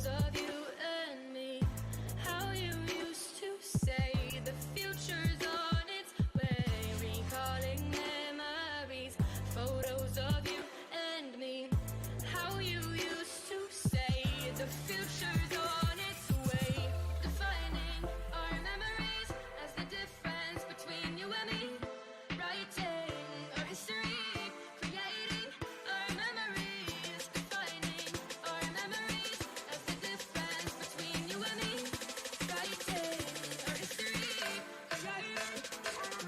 of you and me. How you used to say the future's on its way. Recalling memories, photos of you and me. How you used to say the future's on its way. Defining our memories as the difference between you and me. Writing our history, creating our memories. Defining our memories as the difference between you and me. Writing our history, creating our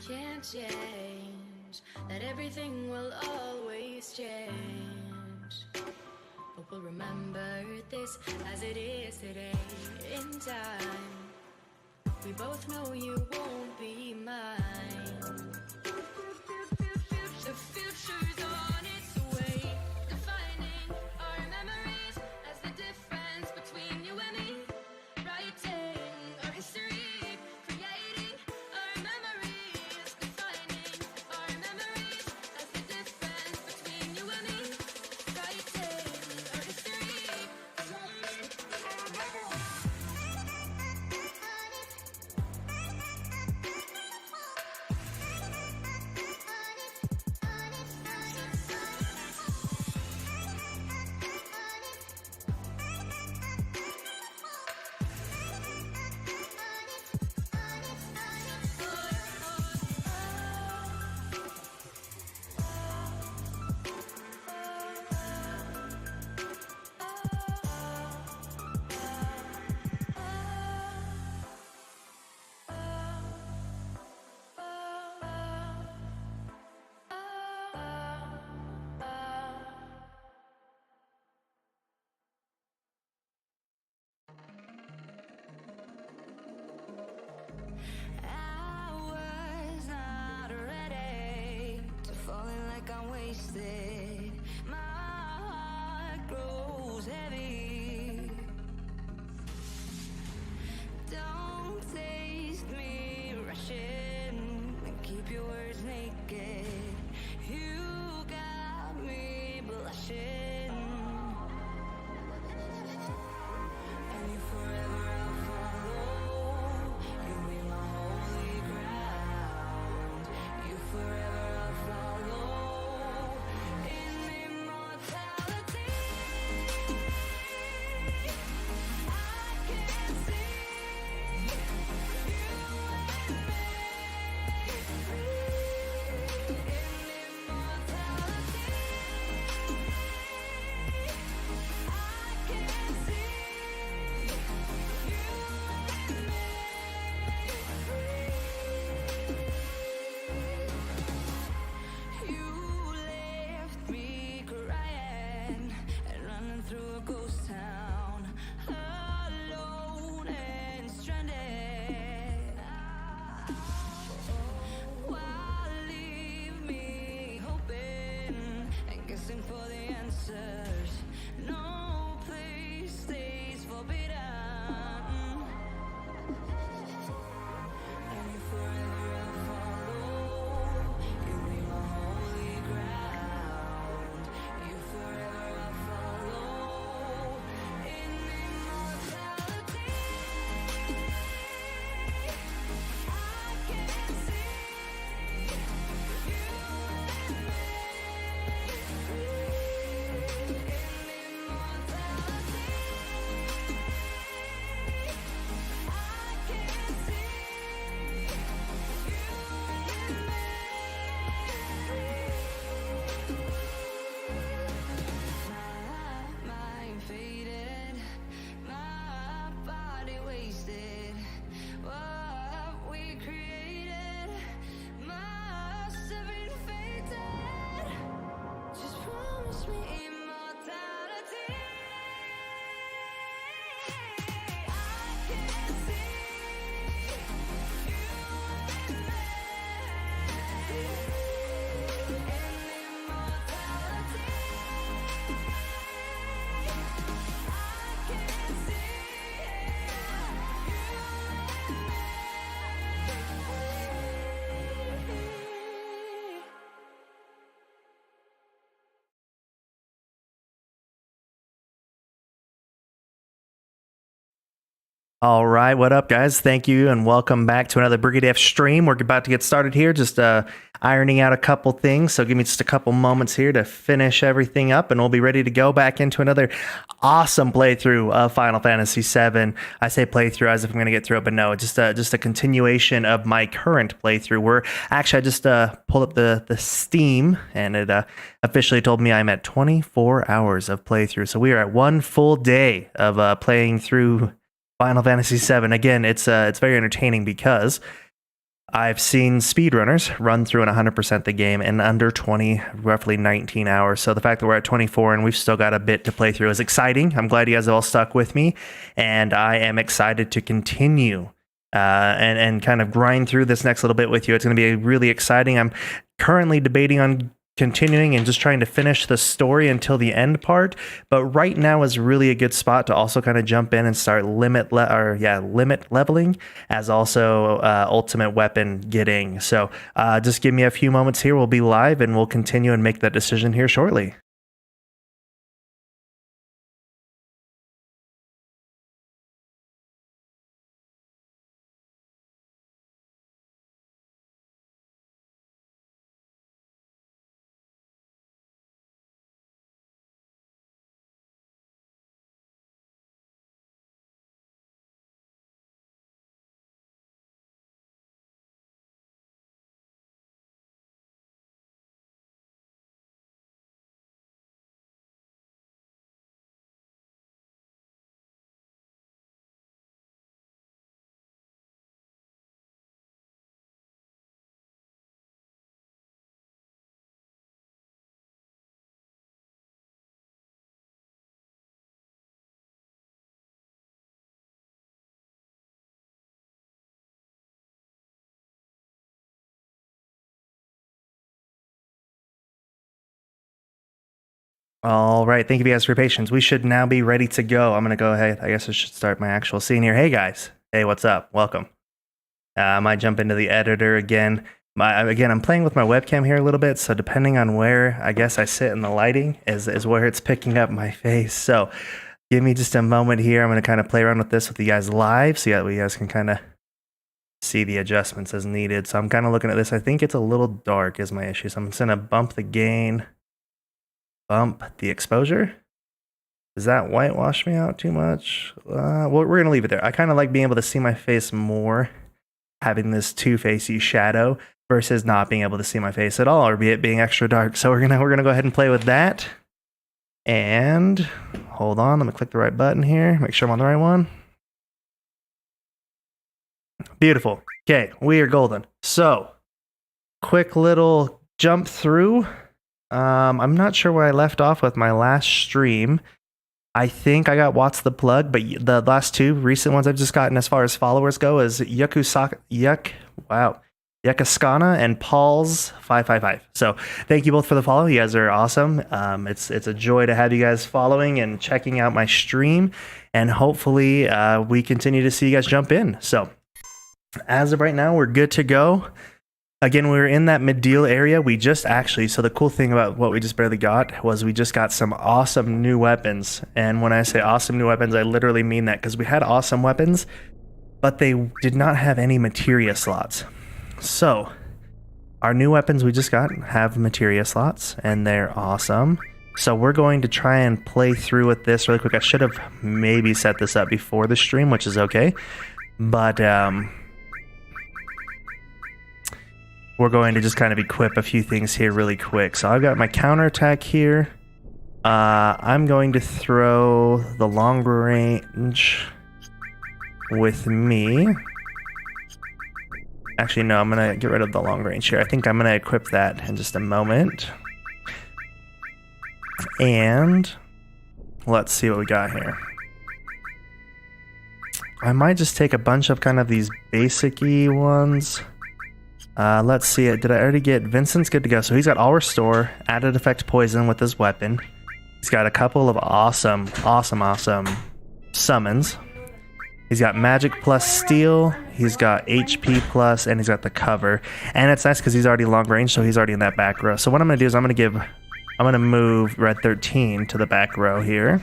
can't change, that everything will always change. But we'll remember this as it is today in time. We both know you won't be mine. The future's on its way. Defining our memories as the difference between you and me. Writing our history, creating our memories. Defining our memories as the difference between you and me. Writing our history, creating our memories. All right, what up, guys? Thank you and welcome back to another Brigade F stream. We're about to get started here, just ironing out a couple things. So give me just a couple moments here to finish everything up, and we'll be ready to go back into another awesome playthrough of Final Fantasy VII. I say playthrough as if I'm going to get through it, but no, just a continuation of my current playthrough. Where actually I just pulled up the Steam, and it officially told me I'm at 24 hours of playthrough. So we are at one full day of playing through Final Fantasy VII. Again, it's very entertaining because I've seen speedrunners run through and 100% the game in under 20, roughly 19 hours. So the fact that we're at 24 and we've still got a bit to play through is exciting. I'm glad you guys all stuck with me, and I am excited to continue and kind of grind through this next little bit with you. It's going to be really exciting. I'm currently debating on continuing and just trying to finish the story until the end part, but right now is really a good spot to also kind of jump in and start limit leveling, as also ultimate weapon getting. So just give me a few moments here. We'll be live and we'll continue and make that decision here shortly. All right, thank you guys for your patience. We should now be ready to go. I'm going to go ahead. I guess I should start my actual scene here. Hey guys. Hey, what's up? Welcome. I might jump into the editor again. Again, I'm playing with my webcam here a little bit, so depending on where I guess I sit in the lighting is where it's picking up my face. So give me just a moment here. I'm going to kind of play around with this with you guys live, so yeah, you guys can kind of see the adjustments as needed. So I'm kind of looking at this. I think it's a little dark is my issue, so I'm just going to bump the gain, bump the exposure. Does that whitewash me out too much? Well, we're going to leave it there. I kind of like being able to see my face more, having this two-facey shadow versus not being able to see my face at all, or be it being extra dark. So we're gonna go ahead and play with that. And hold on, let me click the right button here, make sure I'm on the right one. Beautiful. Okay, we are golden. So quick little jump through. I'm not sure where I left off with my last stream. I think I got What's the Plug, but the last two recent ones I've just gotten as far as followers go is Yakaskana and Paul's 555. So thank you both for the follow. You guys are awesome. It's a joy to have you guys following and checking out my stream, and hopefully we continue to see you guys jump in. So as of right now, we're good to go. Again, we were in that mid-deal area. We just actually, so the cool thing about what we just barely got was we just got some awesome new weapons. And when I say awesome new weapons, I literally mean that, because we had awesome weapons, but they did not have any materia slots. So our new weapons we just got have materia slots, and they're awesome. So we're going to try and play through with this really quick. I should have maybe set this up before the stream, which is okay. But we're going to just kind of equip a few things here really quick. So I've got my counterattack here. I'm going to throw the long range with me. Actually, no, I'm going to get rid of the long range here. I think I'm going to equip that in just a moment. And let's see what we got here. I might just take a bunch of kind of these basic-y ones. Let's see it. Did I already get Vincent's good to go? So he's got all restore, added effect poison with his weapon. He's got a couple of awesome summons. He's got magic plus steel. He's got HP plus, and he's got the cover. And it's nice because he's already long range, so he's already in that back row. So what I'm gonna do is I'm gonna move Red 13 to the back row here,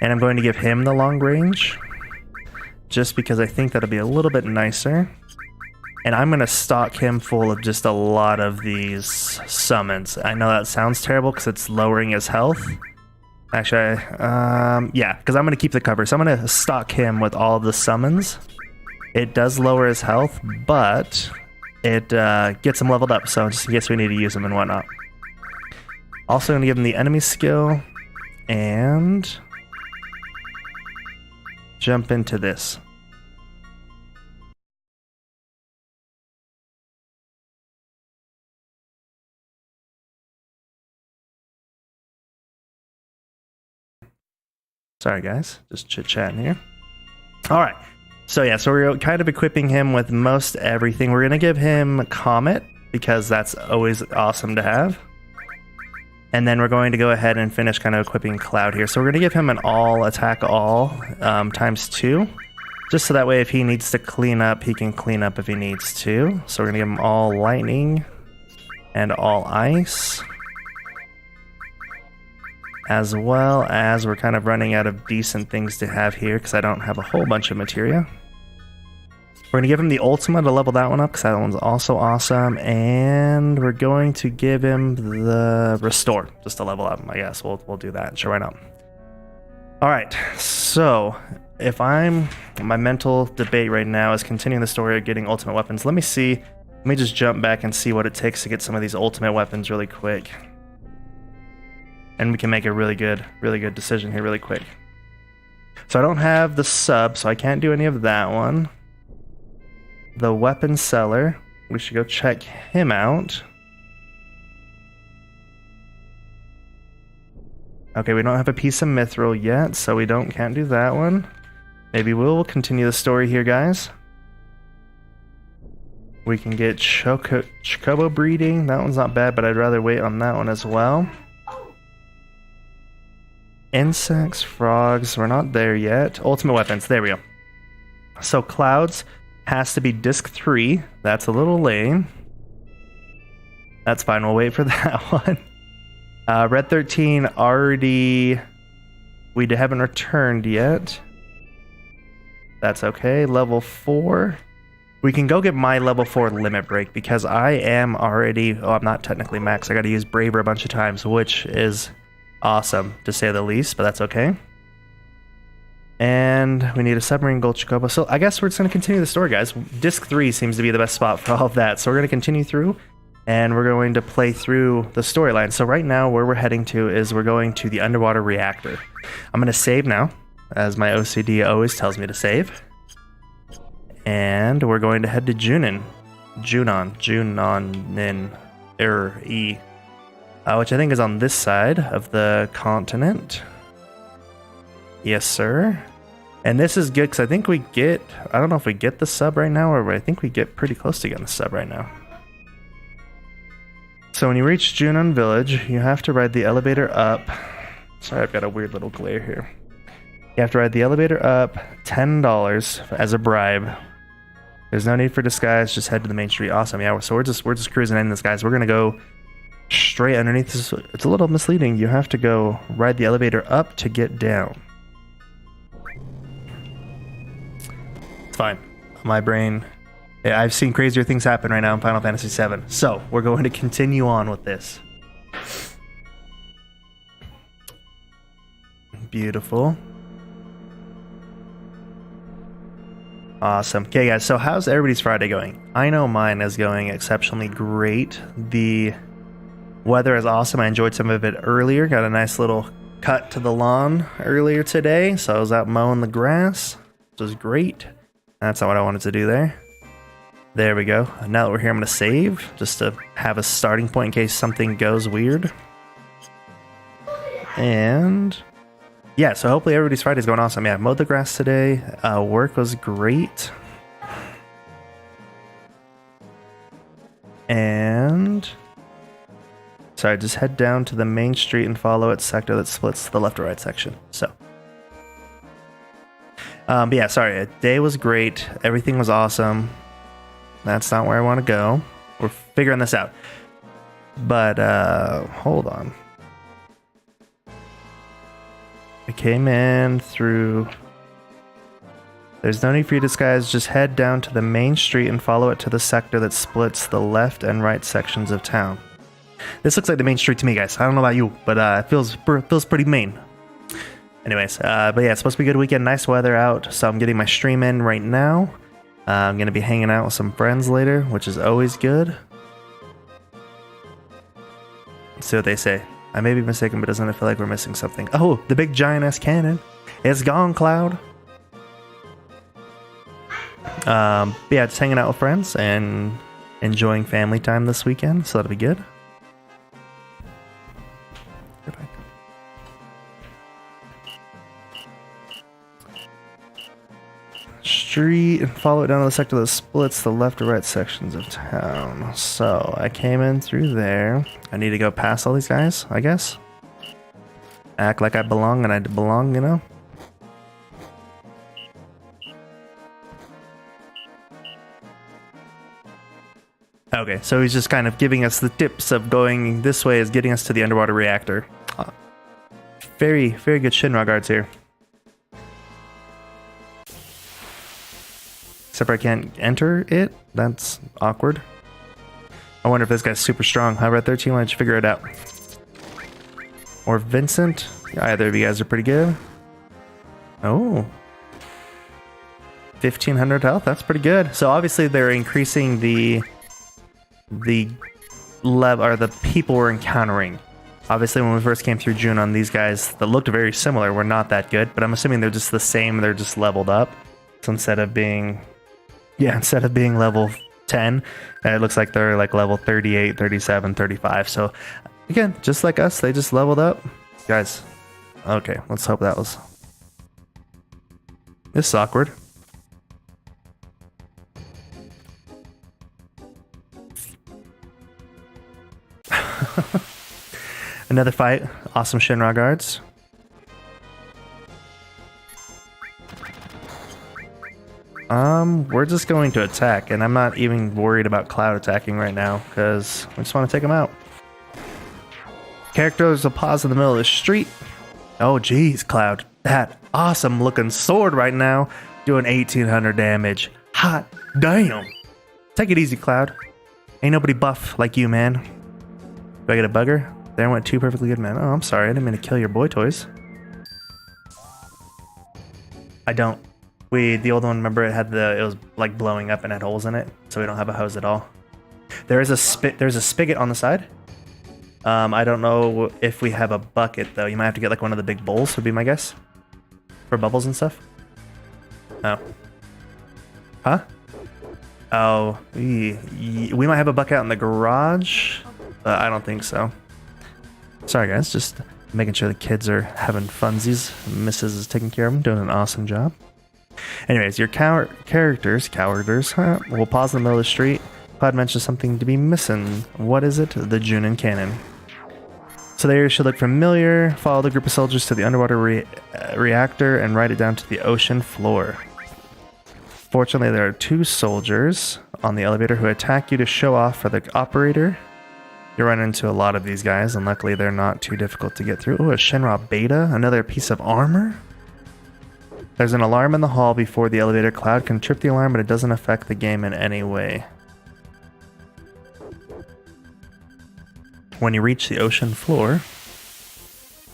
and I'm going to give him the long range. just because I think that'll be a little bit nicer. And I'm going to stock him full of just a lot of these summons. I know that sounds terrible because it's lowering his health. Actually, yeah, because I'm going to keep the cover. So I'm going to stock him with all of the summons. It does lower his health, but it gets him leveled up. So just in case we need to use him and whatnot. Also going to give him the enemy skill and jump into this. Sorry guys, just chit-chatting here. Alright, so yeah, so we're kind of equipping him with most everything. We're going to give him Comet, because that's always awesome to have. And then we're going to go ahead and finish kind of equipping Cloud here. So we're going to give him an all, attack all, times 2. Just so that way if he needs to clean up, he can clean up if he needs to. So we're going to give him all lightning and all ice. As well as we're kind of running out of decent things to have here because I don't have a whole bunch of materia. We're going to give him the Ultima to level that one up because that one's also awesome. And we're going to give him the Restore just to level up. I guess we'll do that. Sure, why not? Alright, so if my mental debate right now is continuing the story of getting ultimate weapons. Let me just jump back and see what it takes to get some of these ultimate weapons really quick. And we can make a really good decision here really quick. So I don't have the sub, so I can't do any of that one. The weapon seller, we should go check him out. Okay, we don't have a piece of mithril yet, so we can't do that one. Maybe we'll continue the story here, guys. We can get Chocobo breeding. That one's not bad, but I'd rather wait on that one as well. Insects, frogs, we're not there yet. Ultimate weapons, there we go. So Clouds has to be disc 3. That's a little lame. That's fine, we'll wait for that one. Red 13 already... We haven't returned yet. That's okay. Level 4. We can go get my level 4 limit break because I am already... Oh, I'm not technically max. I gotta use Braver a bunch of times, which is... awesome, to say the least, but that's okay. And we need a submarine gold chocobo. So I guess we're just going to continue the story, guys. Disc 3 seems to be the best spot for all of that. So we're going to continue through, and we're going to play through the storyline. So right now, where we're heading to is we're going to the underwater reactor. I'm going to save now, as my OCD always tells me to save. And we're going to head to Junon, which I think is on this side of the continent. Yes, sir. And this is good because I think we get... I don't know if we get the sub right now, or I think we get pretty close to getting the sub right now. So when you reach Junon Village, you have to ride the elevator up. Sorry, I've got a weird little glare here. You have to ride the elevator up, $10 as a bribe. There's no need for disguise, just head to the main street. Awesome, yeah, so we're just cruising in this, guys. We're gonna go straight underneath this. It's a little misleading. You have to go ride the elevator up to get down. It's fine. My brain... Yeah, I've seen crazier things happen right now in Final Fantasy VII. So, we're going to continue on with this. Beautiful. Awesome. Okay, guys, so how's everybody's Friday going? I know mine is going exceptionally great. The weather is awesome. I enjoyed some of it earlier. Got a nice little cut to the lawn earlier today, so I was out mowing the grass, which was great. That's not what I wanted to do there. There we go. Now that we're here, I'm going to save, just to have a starting point in case something goes weird. And... yeah, so hopefully everybody's Friday's going awesome. Yeah, mowed the grass today. Work was great. And... sorry, just head down to the main street and follow its sector that splits the left or right section. So... but yeah, sorry, day was great. Everything was awesome. That's not where I want to go. We're figuring this out. But, hold on. I came in through... There's no need for you to disguise. Just head down to the main street and follow it to the sector that splits the left and right sections of town. This looks like the main street to me, guys. I don't know about you, but it feels pretty main. Anyways, but yeah, it's supposed to be a good weekend. Nice weather out, so I'm getting my stream in right now. I'm going to be hanging out with some friends later, which is always good. Let's see what they say. I may be mistaken, but doesn't it feel like we're missing something? Oh, the big giant-ass cannon. It's gone, Cloud. But yeah, just hanging out with friends and enjoying family time this weekend, so that'll be good. Street and follow it down to the sector that splits the left or right sections of town. So I came in through there. I need to go past all these guys, I guess. Act like I belong, and I belong, you know? Okay, so he's just kind of giving us the tips of going this way is getting us to the underwater reactor. Very, very good Shinra guards here. Except for I can't enter it. That's awkward. I wonder if this guy's super strong. How about 13? Why don't you figure it out? Or Vincent. Either of you guys are pretty good. Oh. 1500 health. That's pretty good. So obviously they're increasing the level, or the people we're encountering. Obviously when we first came through June on these guys that looked very similar were not that good, but I'm assuming they're just the same, they're just leveled up. So instead of being level 10, it looks like they're like level 38, 37, 35. So again, just like us, they just leveled up. Guys, okay, let's hope that was... This is awkward. Another fight. Awesome Shinra guards. We're just going to attack, and I'm not even worried about Cloud attacking right now, because I just want to take him out. Characters will pause in the middle of the street. Oh geez, Cloud. That awesome looking sword right now, doing 1800 damage. Hot damn. Take it easy, Cloud. Ain't nobody buff like you, man. Do I get a bugger? There went two perfectly good men. Oh, I'm sorry. I didn't mean to kill your boy toys. I don't. The old one, remember, it was like blowing up and had holes in it, so we don't have a hose at all. There's a spigot on the side. I don't know if we have a bucket though. You might have to get like one of the big bowls, would be my guess, for bubbles and stuff. Oh. Huh? Oh, we might have a bucket out in the garage, but I don't think so. Sorry guys, just making sure the kids are having funsies. Mrs. is taking care of them, doing an awesome job. Anyways, your characters will pause in the middle of the street. Cloud mentions something to be missing. What is it? The Junin cannon. So they should look familiar. Follow the group of soldiers to the underwater reactor and ride it down to the ocean floor. Fortunately, there are two soldiers on the elevator who attack you to show off for the operator. You run into a lot of these guys, and luckily they're not too difficult to get through. Oh, a Shinra Beta, another piece of armor. There's an alarm in the hall before the elevator. Cloud can trip the alarm, but it doesn't affect the game in any way. When you reach the ocean floor,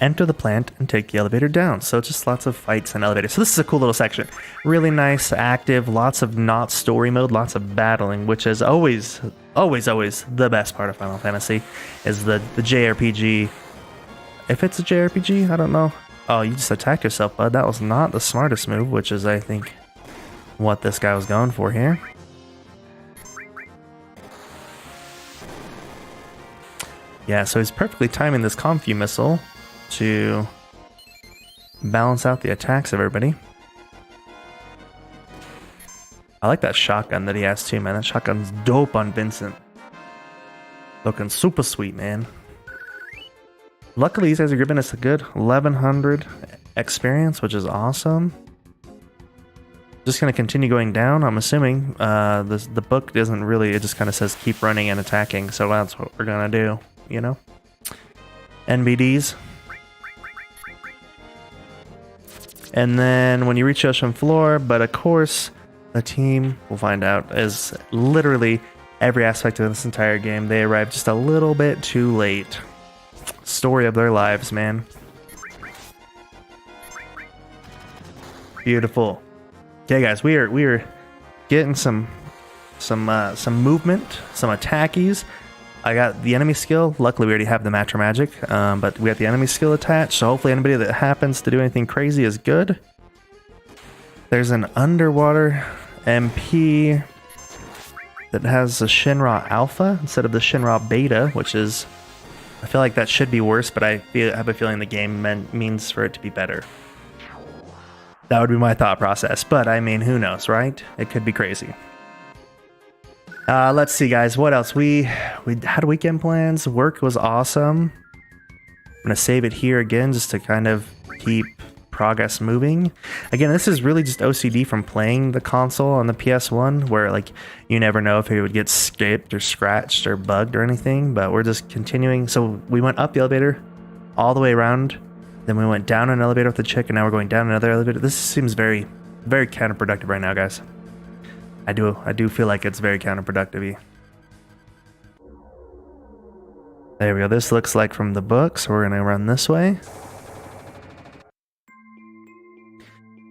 enter the plant and take the elevator down. So just lots of fights and elevators. So this is a cool little section. Really nice, active, lots of not story mode, lots of battling, which is always the best part of Final Fantasy, is the JRPG. If it's a JRPG, I don't know. Oh, you just attacked yourself, bud. That was not the smartest move, which is, I think, what this guy was going for here. Yeah, so he's perfectly timing this Confu missile to balance out the attacks of everybody. I like that shotgun that he has too, man. That shotgun's dope on Vincent. Looking super sweet, man. Luckily, these guys are giving us a good 1100 experience, which is awesome. Just going to continue going down. I'm assuming the book doesn't really, it just kind of says keep running and attacking. So that's what we're going to do, you know? And then when you reach ocean floor, but of course, the team, we'll find out, is literally every aspect of this entire game. They arrived just a little bit too late. Story of their lives, man. Beautiful. Okay, guys, we are getting some movement, some attackies. I got the enemy skill. Luckily, we already have the Matter Magic, but we got the enemy skill attached. So hopefully, anybody that happens to do anything crazy is good. There's an underwater MP that has a Shinra Alpha instead of the Shinra Beta, which is, I feel like that should be worse, but I have a feeling the game means for it to be better. That would be my thought process, but I mean, who knows, right? It could be crazy. Let's see, guys. What else? We had weekend plans. Work was awesome. I'm gonna save it here again just to kind of keep progress moving. Again, this is really just OCD from playing the console on the PS1, where like you never know if it would get skipped or scratched or bugged or anything. But we're just continuing. So we went up the elevator all the way around, then we went down an elevator with the chick, and now we're going down another elevator. This seems very, very counterproductive right now, guys. I do feel like it's very counterproductive-y. There we go. This looks like from the book, so we're gonna run this way.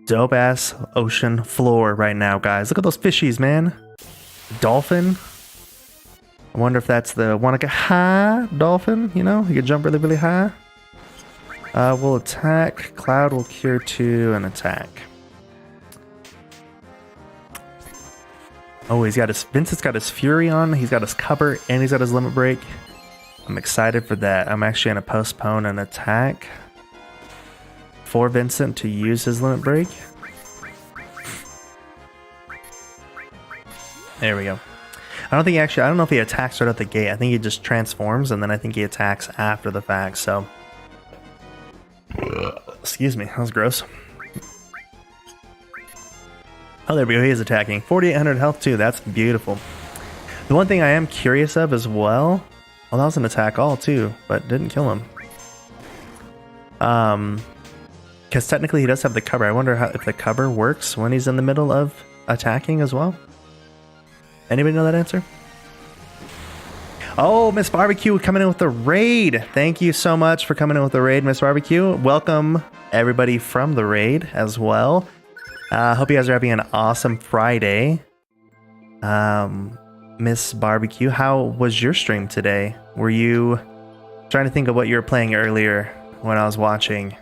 Dope ass ocean floor right now, guys. Look at those fishies, man. Dolphin. I wonder if that's the Wanaka high dolphin. You know, you can jump really, really high. We'll attack. Cloud will cure 2 and attack. Oh, Vincent's got his Fury on, he's got his cover, and he's got his limit break. I'm excited for that. I'm actually going to postpone an attack for Vincent to use his limit break. There we go. I don't know if he attacks right at the gate. I think he just transforms, and then I think he attacks after the fact, so. Excuse me, that was gross. Oh, there we go. He is attacking. 4,800 health too. That's beautiful. The one thing I am curious of as well. Well, that was an attack all too, but didn't kill him. Because technically he does have the cover. I wonder if the cover works when he's in the middle of attacking as well. Anybody know that answer? Oh, Miss Barbecue coming in with the raid. Thank you so much for coming in with the raid, Miss Barbecue. Welcome everybody from the raid as well. Hope you guys are having an awesome Friday. Miss Barbecue, how was your stream today? Were you trying to think of what you were playing earlier when I was watching?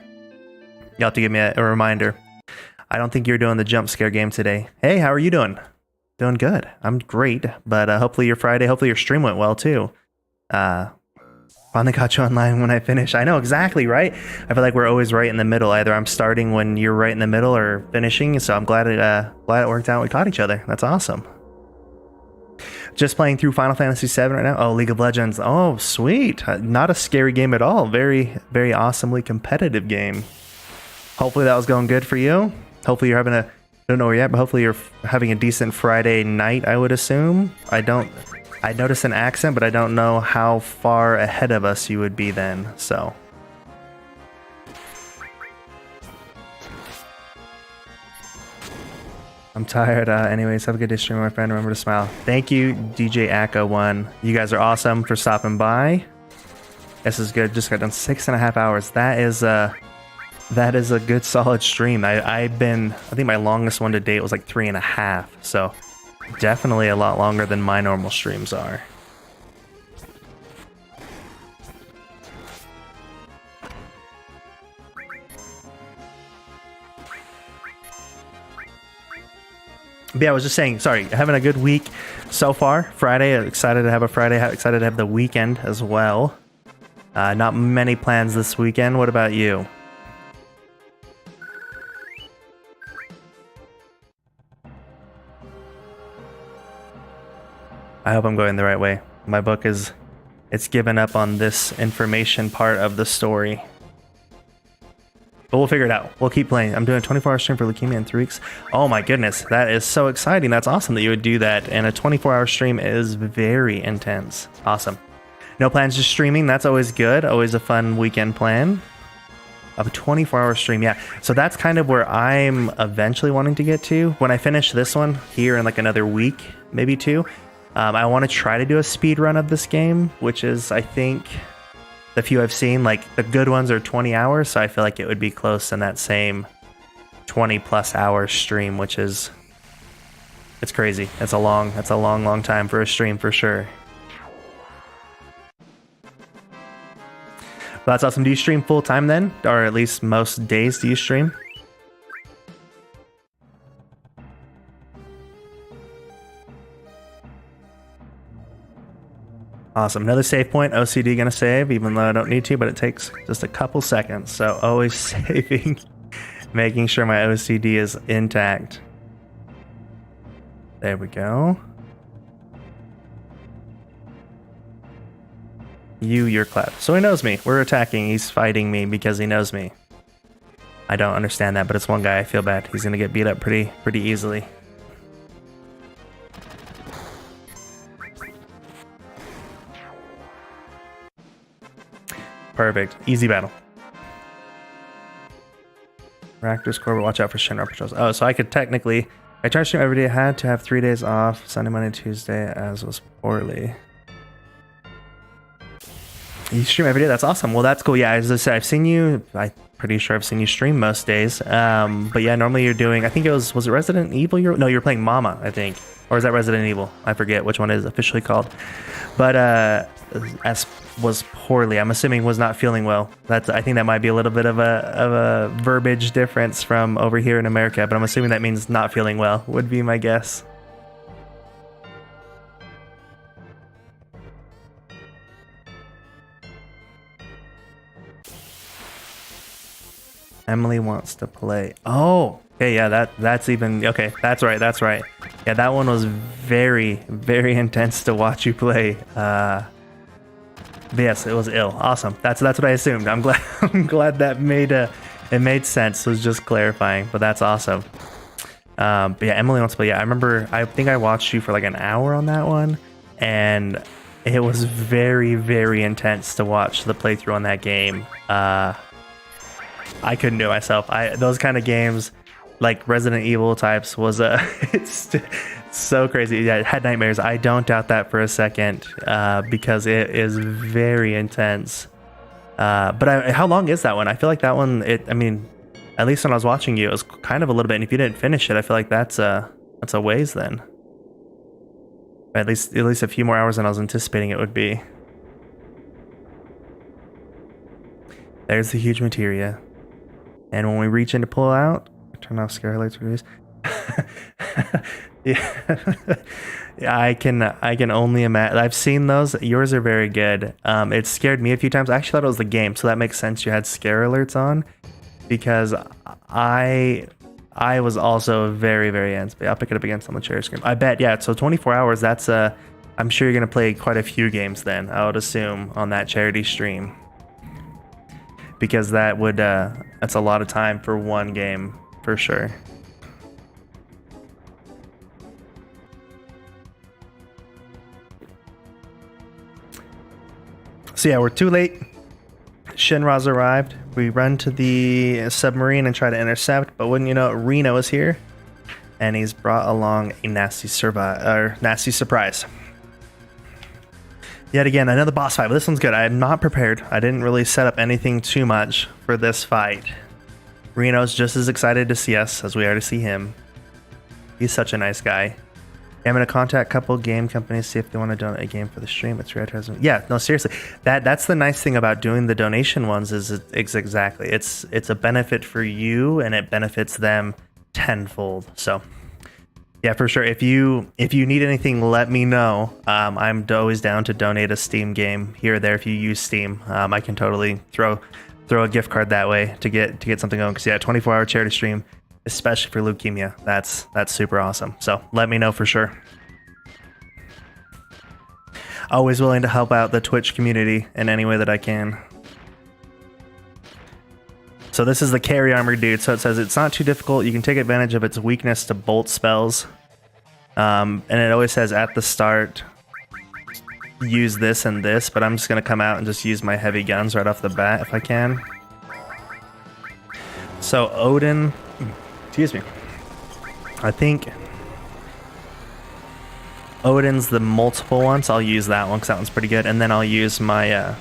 You'll have to give me a reminder. I don't think you're doing the jump scare game today. Hey, how are you doing? Doing good. I'm great, but hopefully your Friday, hopefully your stream went well too. Finally got you online when I finish. I know exactly, right? I feel like we're always right in the middle. Either I'm starting when you're right in the middle or finishing. So I'm glad it worked out. We caught each other. That's awesome. Just playing through Final Fantasy VII right now. Oh, League of Legends. Oh, sweet. Not a scary game at all. Very, very awesomely competitive game. Hopefully that was going good for you. Hopefully you're having a, I don't know where you're at, but hopefully you're having a decent Friday night, I would assume. I noticed an accent, but I don't know how far ahead of us you would be then, so. I'm tired. Anyways, have a good day stream, my friend. Remember to smile. Thank you, DJ Acco1. You guys are awesome for stopping by. This is good. Just got done 6.5 hours. That is a good solid stream. I think my longest one to date was like 3.5, so definitely a lot longer than my normal streams are. But yeah, I was just saying, sorry, having a good week so far. Friday, excited to have a Friday, excited to have the weekend as well. Not many plans this weekend. What about you? I hope I'm going the right way. My book it's given up on this information part of the story. But we'll figure it out. We'll keep playing. I'm doing a 24-hour stream for leukemia in 3 weeks. Oh my goodness, that is so exciting. That's awesome that you would do that. And a 24-hour stream is very intense. Awesome. No plans, just streaming. That's always good. Always a fun weekend plan. of a 24-hour stream. Yeah, so that's kind of where I'm eventually wanting to get to. When I finish this one here in like another week, maybe two, I want to try to do a speed run of this game, which is, I think, the few I've seen, like the good ones are 20 hours, so I feel like it would be close in that same 20 plus hour stream, which is, it's crazy. That's a long time for a stream for sure. Well, that's awesome. Do you stream full time then? Or at least most days do you stream? Awesome. Another save point. OCD gonna save, even though I don't need to, but it takes just a couple seconds. So always saving, making sure my OCD is intact. There we go. You're clap. So he knows me. We're attacking. He's fighting me because he knows me. I don't understand that, but it's one guy. I feel bad. He's gonna get beat up pretty easily. Perfect. Easy battle. Raptors core, but watch out for Shinra patrols. Oh, so I could technically... I tried to stream every day. I had to have 3 days off. Sunday, Monday, Tuesday, as was poorly. You stream every day? That's awesome. Well, that's cool. Yeah, as I said, I've seen you... I'm pretty sure I've seen you stream most days. But yeah, normally you're doing... I think it was it Resident Evil? No, you're playing Mama, I think. Or is that Resident Evil? I forget which one it is officially called. But as was poorly, I'm assuming was not feeling well. I think that might be a little bit of a verbiage difference from over here in America, but I'm assuming that means not feeling well, would be my guess. Emily wants to play. Oh, okay, yeah, that's even okay. That's right. Yeah, that one was very intense to watch you play. Yes, it was ill. Awesome. That's what I assumed. I'm glad that made sense. It was just clarifying, but that's awesome. But yeah, Emily wants to play. Yeah, I think I watched you for like an hour on that one, and it was very intense to watch the playthrough on that game. I couldn't do it myself. Those kind of games, like Resident Evil types, was it's so crazy. Yeah, I had nightmares. I don't doubt that for a second, because it is very intense. But how long is that one? I feel like that one. I mean, at least when I was watching you, it was kind of a little bit. And if you didn't finish it, I feel like that's a ways then. At least a few more hours than I was anticipating it would be. There's the huge materia. And when we reach in to pull out, turn off scare alerts reviews. Yeah, I can only imagine. I've seen those. Yours are very good. It scared me a few times. I actually thought it was the game, so that makes sense. You had scare alerts on, because I was also very antsy. I'll pick it up against on the chair screen. I bet. Yeah. So 24 hours. That's I'm sure you're gonna play quite a few games then, I would assume, on that charity stream, because that's a lot of time for one game for sure. So yeah, we're too late. Shinra's arrived. We run to the submarine and try to intercept, but wouldn't you know it, Reno is here, and he's brought along a nasty surprise. Yet again, another boss fight, but this one's good. I am not prepared. I didn't really set up anything too much for this fight. Reno's just as excited to see us as we are to see him. He's such a nice guy. I'm going to contact a couple game companies, see if they want to donate a game for the stream. It's re-advertisement. Yeah, no, seriously. That's the nice thing about doing the donation ones is it's exactly. It's a benefit for you, and it benefits them tenfold. So, yeah, for sure. If you need anything, let me know. I'm always down to donate a Steam game here or there if you use Steam. I can totally throw a gift card that way to get something going. Because yeah, 24-hour charity stream, especially for leukemia, that's super awesome. So let me know for sure. Always willing to help out the Twitch community in any way that I can. So this is the carry armor dude. So it says it's not too difficult. You can take advantage of its weakness to bolt spells. And it always says at the start, use this and this, but I'm just going to come out and just use my heavy guns right off the bat if I can. So Odin, excuse me. I think Odin's the multiple one, so I'll use that one because that one's pretty good. And then I'll use my,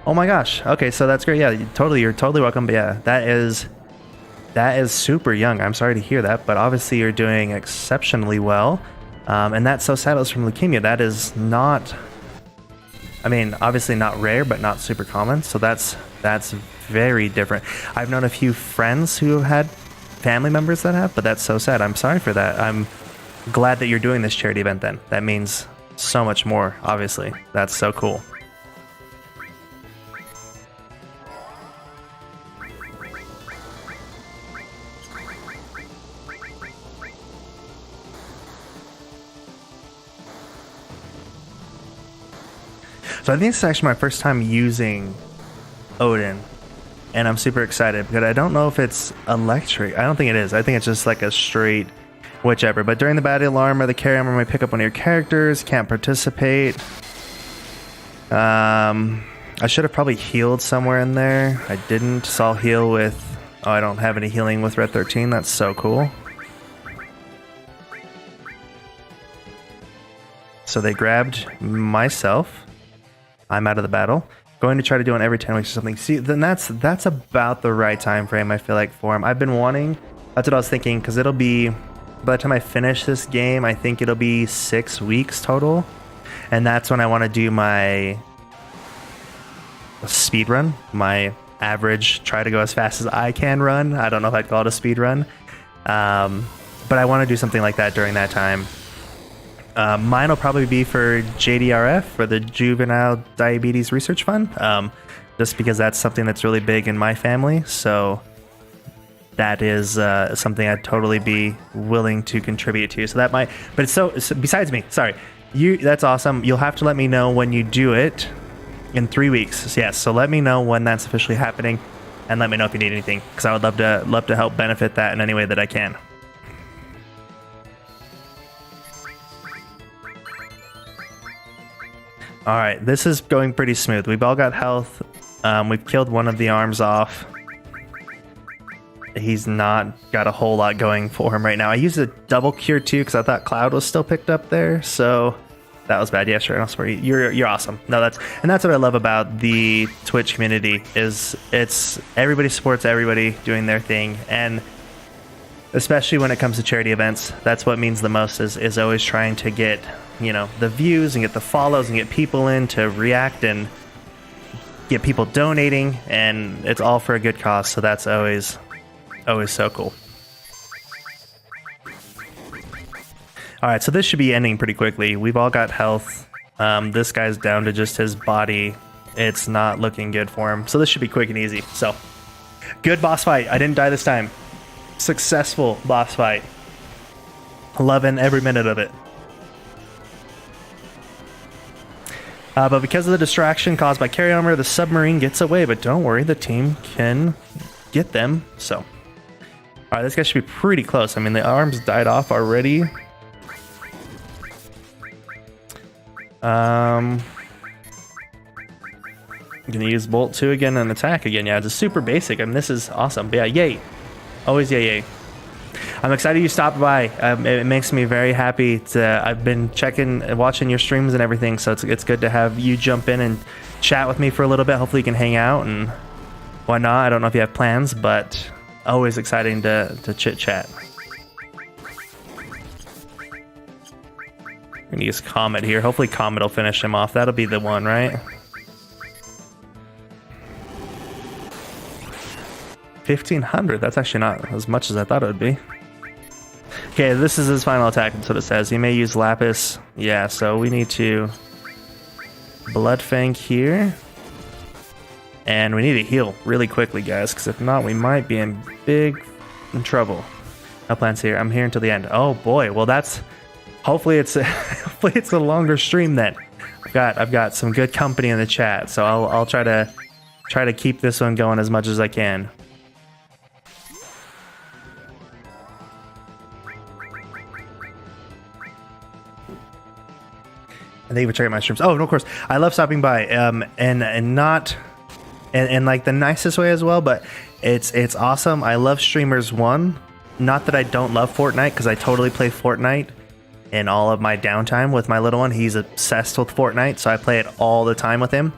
oh my gosh. Okay, so that's great. Yeah, you're totally welcome. But yeah, that is super young. I'm sorry to hear that, but obviously you're doing exceptionally well. And that's so sad it was from leukemia. That is not, I mean, obviously not rare, but not super common. So that's very different. I've known a few friends who have had family members that have, but that's so sad. I'm sorry for that. I'm glad that you're doing this charity event then. That means so much more, obviously. That's so cool. So I think this is actually my first time using Odin, and I'm super excited because I don't know if it's electric. I don't think it is. I think it's just like a straight whichever. But during the battle armor, the carry armor may pick up one of your characters. Can't participate. I should have probably healed somewhere in there. I didn't, so I'll heal with... Oh, I don't have any healing with Red 13. That's so cool. So they grabbed myself. I'm out of the battle. Going to try to do one every 10 weeks or something. See, then that's about the right time frame, I feel like, for him. I've been wanting... That's what I was thinking, because it'll be... By the time I finish this game, I think it'll be 6 weeks total. And that's when I want to do my speed run. My average, try to go as fast as I can run. I don't know if I'd call it a speed run. But I want to do something like that during that time. Mine will probably be for JDRF, for the Juvenile Diabetes Research Fund, just because that's something that's really big in my family. So that is something I'd totally be willing to contribute to. So that might, but it's so besides me, sorry, that's awesome. You'll have to let me know when you do it in 3 weeks. Yes, so let me know when that's officially happening, and let me know if you need anything, because I would love to help benefit that in any way that I can. All right, this is going pretty smooth. We've all got health. We've killed one of the arms off. He's not got a whole lot going for him right now. I used a double cure too because I thought Cloud was still picked up there, so that was bad. Yeah, sure. You're awesome. No, that's what I love about the Twitch community is it's everybody supports everybody doing their thing, and especially when it comes to charity events, that's what means the most. Is always trying to get, you know, the views and get the follows and get people in to react and get people donating, and it's all for a good cause. So that's always so cool. All right, so this should be ending pretty quickly. We've all got health. This guy's down to just his body. It's not looking good for him. So this should be quick and easy. So good boss fight. I didn't die this time. Successful boss fight. Loving every minute of it. But because of the distraction caused by carry armor, the submarine gets away. But don't worry, the team can get them. So, all right, this guy should be pretty close. I mean, the arms died off already. I'm gonna use Bolt 2 again and attack again. Yeah, it's super basic. I mean, this is awesome. But yeah, yay. Always yay. I'm excited you stopped by. It makes me very happy. I've been watching your streams and everything, so it's good to have you jump in and chat with me for a little bit. Hopefully you can hang out and whatnot. I don't know if you have plans, but always exciting to chit-chat. I'm gonna use Comet here. Hopefully Comet will finish him off. That'll be the one, right? 1,500. That's actually not as much as I thought it would be. Okay, this is his final attack. That's what it says. He may use Lapis. Yeah, so we need to Bloodfang here. And we need to heal really quickly, guys, because if not, we might be in trouble. No plans here. I'm here until the end. Oh boy. Well, that's hopefully it's a longer stream then. I've got some good company in the chat, so I'll try to keep this one going as much as I can. I think you would check out my streams. Oh, and of course, I love stopping by, and not in like the nicest way as well. But It's awesome. I love streamers. One, not that I don't love Fortnite, because I totally play Fortnite in all of my downtime with my little one. He's obsessed with Fortnite, so I play it all the time with him.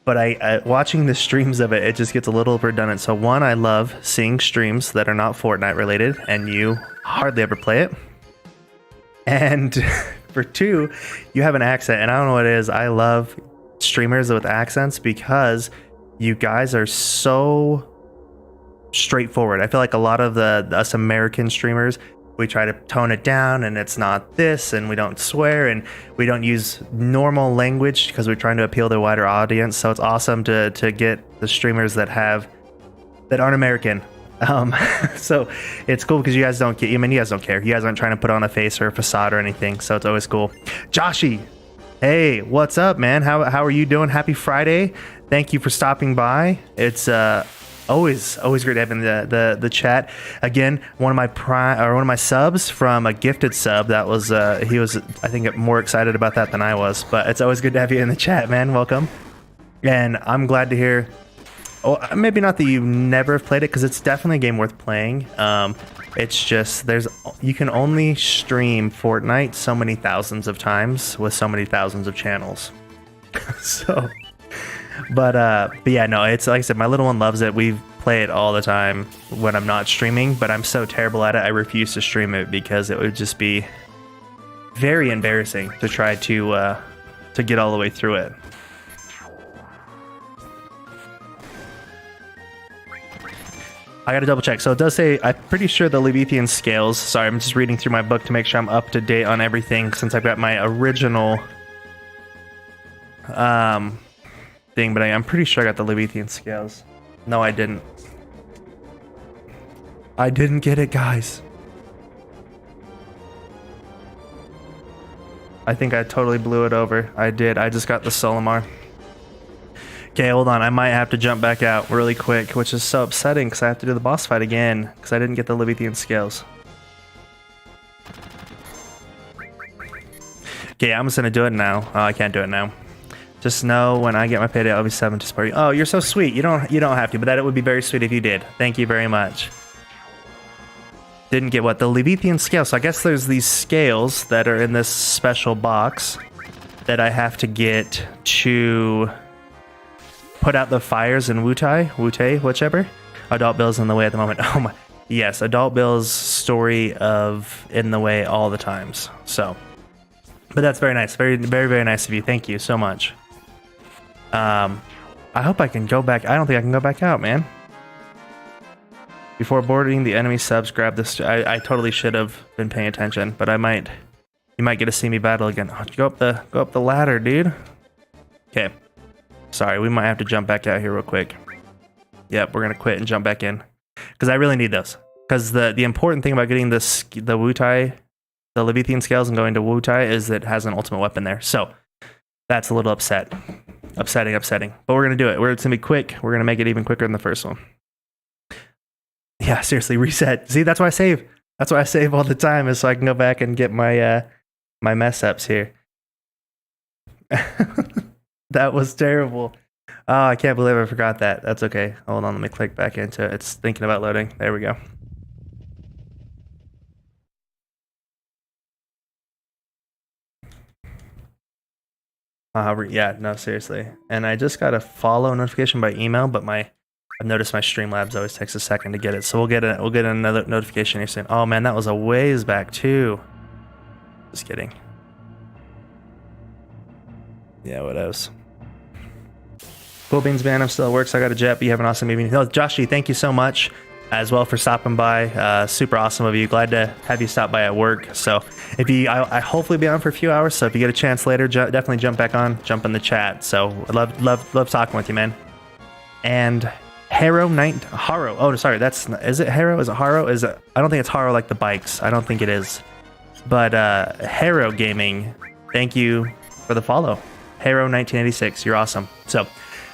But I watching the streams of it, it just gets a little redundant. So one, I love seeing streams that are not Fortnite related, and you hardly ever play it. And for two, you have an accent, and I don't know what it is. I love streamers with accents because you guys are so straightforward. I feel like a lot of us American streamers, we try to tone it down, and it's not this, and we don't swear, and we don't use normal language because we're trying to appeal to a wider audience. So it's awesome to get the streamers that aren't American. So it's cool because you guys don't you guys don't care. You guys aren't trying to put on a face or a facade or anything. So it's always cool. Joshy, hey, what's up, man? How are you doing? Happy Friday. Thank you for stopping by. It's always great having the chat. Again, one of my subs from a gifted sub. That was he was, I think, more excited about that than I was. But it's always good to have you in the chat, man. Welcome. And I'm glad to hear. Oh, maybe not that you never have played it, because it's definitely a game worth playing. It's just you can only stream Fortnite so many thousands of times with so many thousands of channels. So, but yeah, no, it's like I said, my little one loves it. We play it all the time when I'm not streaming, but I'm so terrible at it. I refuse to stream it because it would just be very embarrassing to try to get all the way through it. I gotta double check. So it does say, I'm pretty sure the Levithian scales. Sorry, I'm just reading through my book to make sure I'm up to date on everything, since I've got my original thing, but I'm pretty sure I got the Levithian scales. No, I didn't. I didn't get it, guys. I think I totally blew it over. I did. I just got the Solimar. Okay, hold on. I might have to jump back out really quick, which is so upsetting because I have to do the boss fight again because I didn't get the Levithian scales. Okay, I'm just gonna do it now. Oh, I can't do it now. Just know when I get my payday, I'll be 7 to support you. Oh, you're so sweet. You don't have to, but that would be very sweet if you did. Thank you very much. Didn't get what? The Levithian scales. So I guess there's these scales that are in this special box that I have to get to put out the fires in Wu-Tai, whichever. Adult Bill's in the way at the moment. Oh my, yes, Adult Bill's story of in the way all the times. So, but that's very nice, very, very, very nice of you. Thank you so much. I hope I can go back. I don't think I can go back out, man. Before boarding the enemy subs, grab this. I totally should have been paying attention, but you might get to see me battle again. Oh, go up the ladder, dude. Okay. Sorry, we might have to jump back out here real quick. Yep, we're gonna quit and jump back in because I really need those. Because the important thing about getting the Wu-Tai, the Levithian scales, and going to Wu-Tai is that it has an ultimate weapon there. So that's a little upsetting. But we're gonna do it. It's gonna be quick. We're gonna make it even quicker than the first one. Yeah, seriously, reset. See, that's why I save. That's why I save all the time, is so I can go back and get my my mess ups here. That was terrible. Oh, I can't believe I forgot that. That's okay. Hold on, let me click back into it. It's thinking about loading. There we go. Yeah, no, seriously. And I just got a follow notification by email, but I've noticed my Streamlabs always takes a second to get it. So we'll get another notification here soon. Oh man, that was a ways back too. Just kidding. Yeah, what else? Cool beans, man. I'm still at work, so I got a jet, but you have an awesome evening. No, Joshy, thank you so much as well for stopping by. Super awesome of you. Glad to have you stop by at work. So if I hopefully be on for a few hours. So if you get a chance later, definitely jump back on, jump in the chat. So I love talking with you, man. And Haro. Oh, sorry. Is it Haro? Is it Haro? I don't think it's Haro like the bikes. I don't think it is. But Haro Gaming, thank you for the follow. Haro 1986, you're awesome. So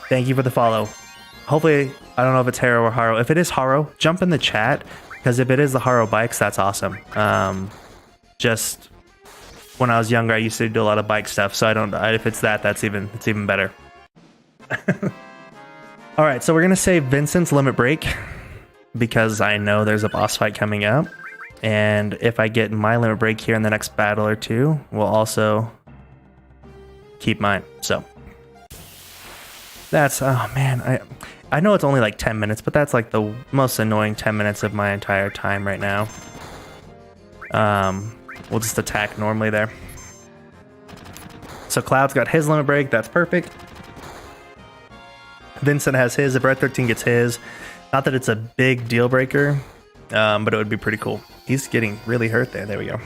thank you for the follow. Hopefully, I don't know if it's Haro or Haro. If it is Haro, jump in the chat, because if it is the Haro bikes, that's awesome. Just when I was younger, I used to do a lot of bike stuff, so if it's it's even better. All right, so we're gonna save Vincent's Limit Break. because I know there's a boss fight coming up. And if I get my limit break here in the next battle or two, we'll also keep mine. So that's, oh man, I know it's only like 10 minutes, but that's like the most annoying 10 minutes of my entire time right now. We'll just attack normally there. So Cloud's got his limit break, that's perfect. Vincent has his, if Red 13 gets his. Not that it's a big deal breaker, but it would be pretty cool. He's getting really hurt there. There we go.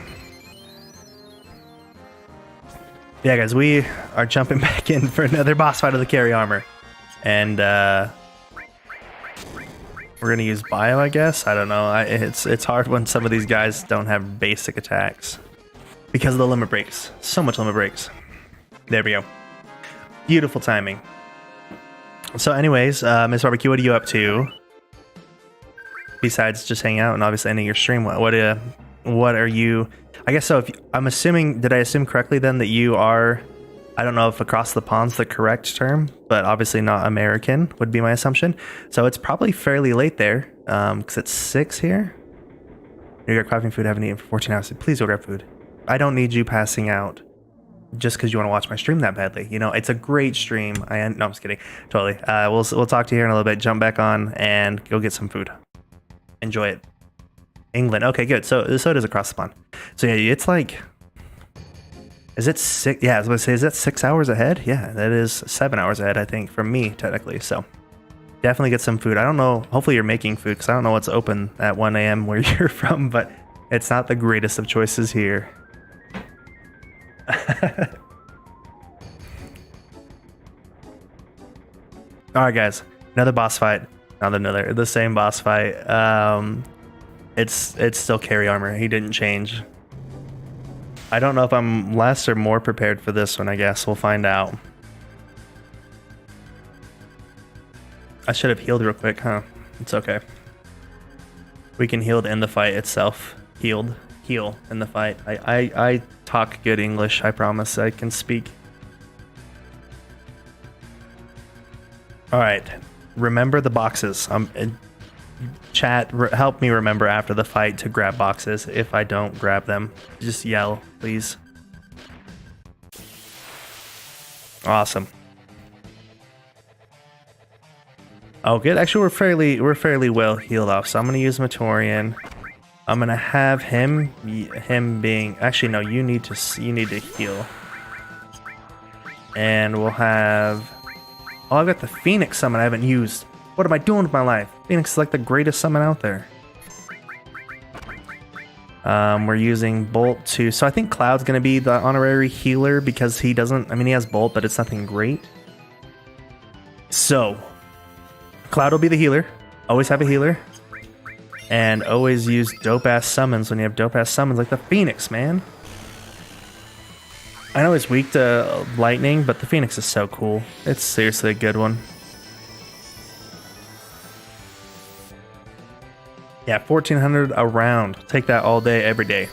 Yeah, guys, we are jumping back in for another boss fight of the carry armor. And we're going to use bio, I guess. I don't know. It's hard when some of these guys don't have basic attacks because of the limit breaks. So much limit breaks. There we go. Beautiful timing. So anyways, Miss Barbecue, what are you up to? Besides just hanging out and obviously ending your stream, what are you? I guess so. If I'm assuming, did I assume correctly then that you are? I don't know if across the pond's the correct term, but obviously not American would be my assumption. So it's probably fairly late there, because it's 6 here. You got crafting food. Haven't eaten for 14 hours. Please go grab food. I don't need you passing out just because you want to watch my stream that badly. You know, it's a great stream. No, I'm just kidding. Totally. We'll talk to you here in a little bit. Jump back on and go get some food. Enjoy it. England. Okay, good. So it is across the pond. So yeah, it's like, is it 6? Yeah, I was going to say, is that 6 hours ahead? Yeah, that is 7 hours ahead, I think, from me, technically. So definitely get some food. I don't know. Hopefully you're making food because I don't know what's open at 1 a.m. where you're from, but it's not the greatest of choices here. All right, guys, another boss fight. The same boss fight. It's still carry armor. He didn't change. I don't know if I'm less or more prepared for this one. I guess we'll find out. I should have healed real quick, huh? It's okay. We can heal in the fight itself. Heal in the fight. I talk good English. I promise. I can speak. All right. Remember the boxes. Chat, help me remember after the fight to grab boxes. If I don't grab them, just yell, please. Awesome. Oh, good. Actually, we're fairly well healed off. So I'm gonna use Matorian. I'm gonna have him being. Actually, no. You need to heal. And we'll have. Oh, I've got the Phoenix summon I haven't used. What am I doing with my life? Phoenix is like the greatest summon out there. We're using Bolt too. So I think Cloud's going to be the honorary healer because he doesn't... I mean, he has Bolt, but it's nothing great. So, Cloud will be the healer. Always have a healer. And always use dope-ass summons when you have dope-ass summons like the Phoenix, man. I know it's weak to lightning, but the Phoenix is so cool. It's seriously a good one. Yeah, 1400 a round. Take that all day, every day.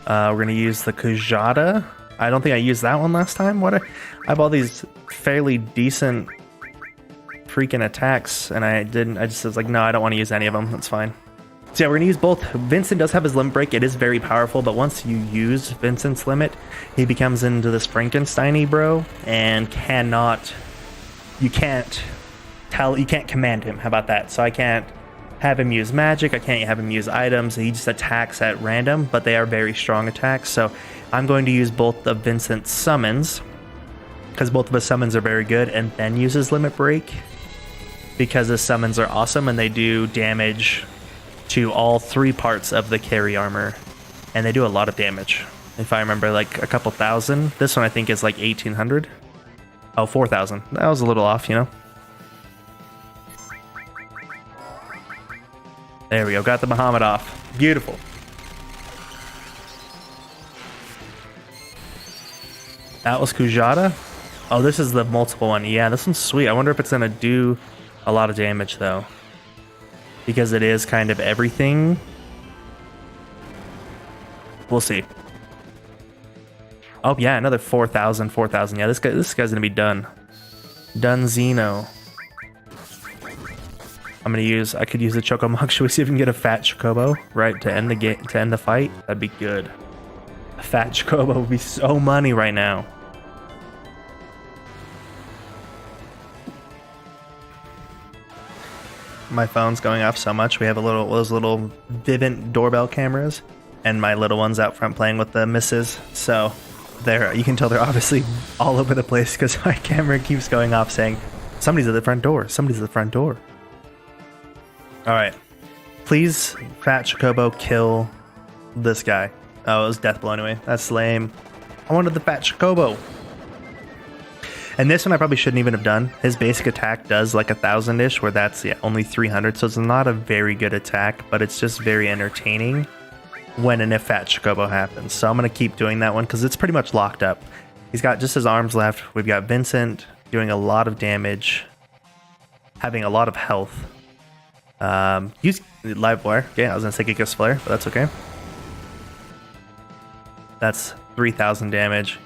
We're going to use the Kujata. I don't think I used that one last time. I have all these fairly decent freaking attacks, and I just was like, no, I don't want to use any of them. That's fine. So yeah, we're going to use both. Vincent does have his limit break. It is very powerful, but once you use Vincent's limit, he becomes into this Frankenstein-y bro, and you can't command him. How about that? So I can't have him use magic. I can't have him use items. He just attacks at random, but they are very strong attacks. So I'm going to use both of Vincent's summons because both of his summons are very good, and then use his limit break because his summons are awesome and they do damage to all 3 parts of the carry armor, and they do a lot of damage. If I remember, like a couple thousand. This one I think is like 1800. Oh, 4,000. That was a little off, you know. There we go. Got the Muhammad off. Beautiful. Atlas Kujata. Oh, this is the multiple one. Yeah, this one's sweet. I wonder if it's going to do a lot of damage, though. Because it is kind of everything. We'll see. Oh, yeah, another 4,000, 4,000. Yeah, this guy's going to be done. Done Zeno. I could use the Chocomonk. Should we see if we can get a fat Chocobo, right, to end the game, to end the fight? That'd be good. A fat Chocobo would be so money right now. My phone's going off so much. We have those little Vivint doorbell cameras, and my little one's out front playing with the misses. So you can tell they're obviously all over the place because my camera keeps going off saying, somebody's at the front door. Somebody's at the front door. All right. Please, Fat Chocobo, kill this guy. Oh, it was Death Blow anyway. That's lame. I wanted the Fat Chocobo. And this one I probably shouldn't even have done. His basic attack does like 1,000-ish, where that's only 300. So it's not a very good attack, but it's just very entertaining when and if Fat Chocobo happens. So I'm going to keep doing that one because it's pretty much locked up. He's got just his arms left. We've got Vincent doing a lot of damage, having a lot of health. Use Live Wire. Okay, I was going to say Gigas Flare, but that's okay. That's 3,000 damage.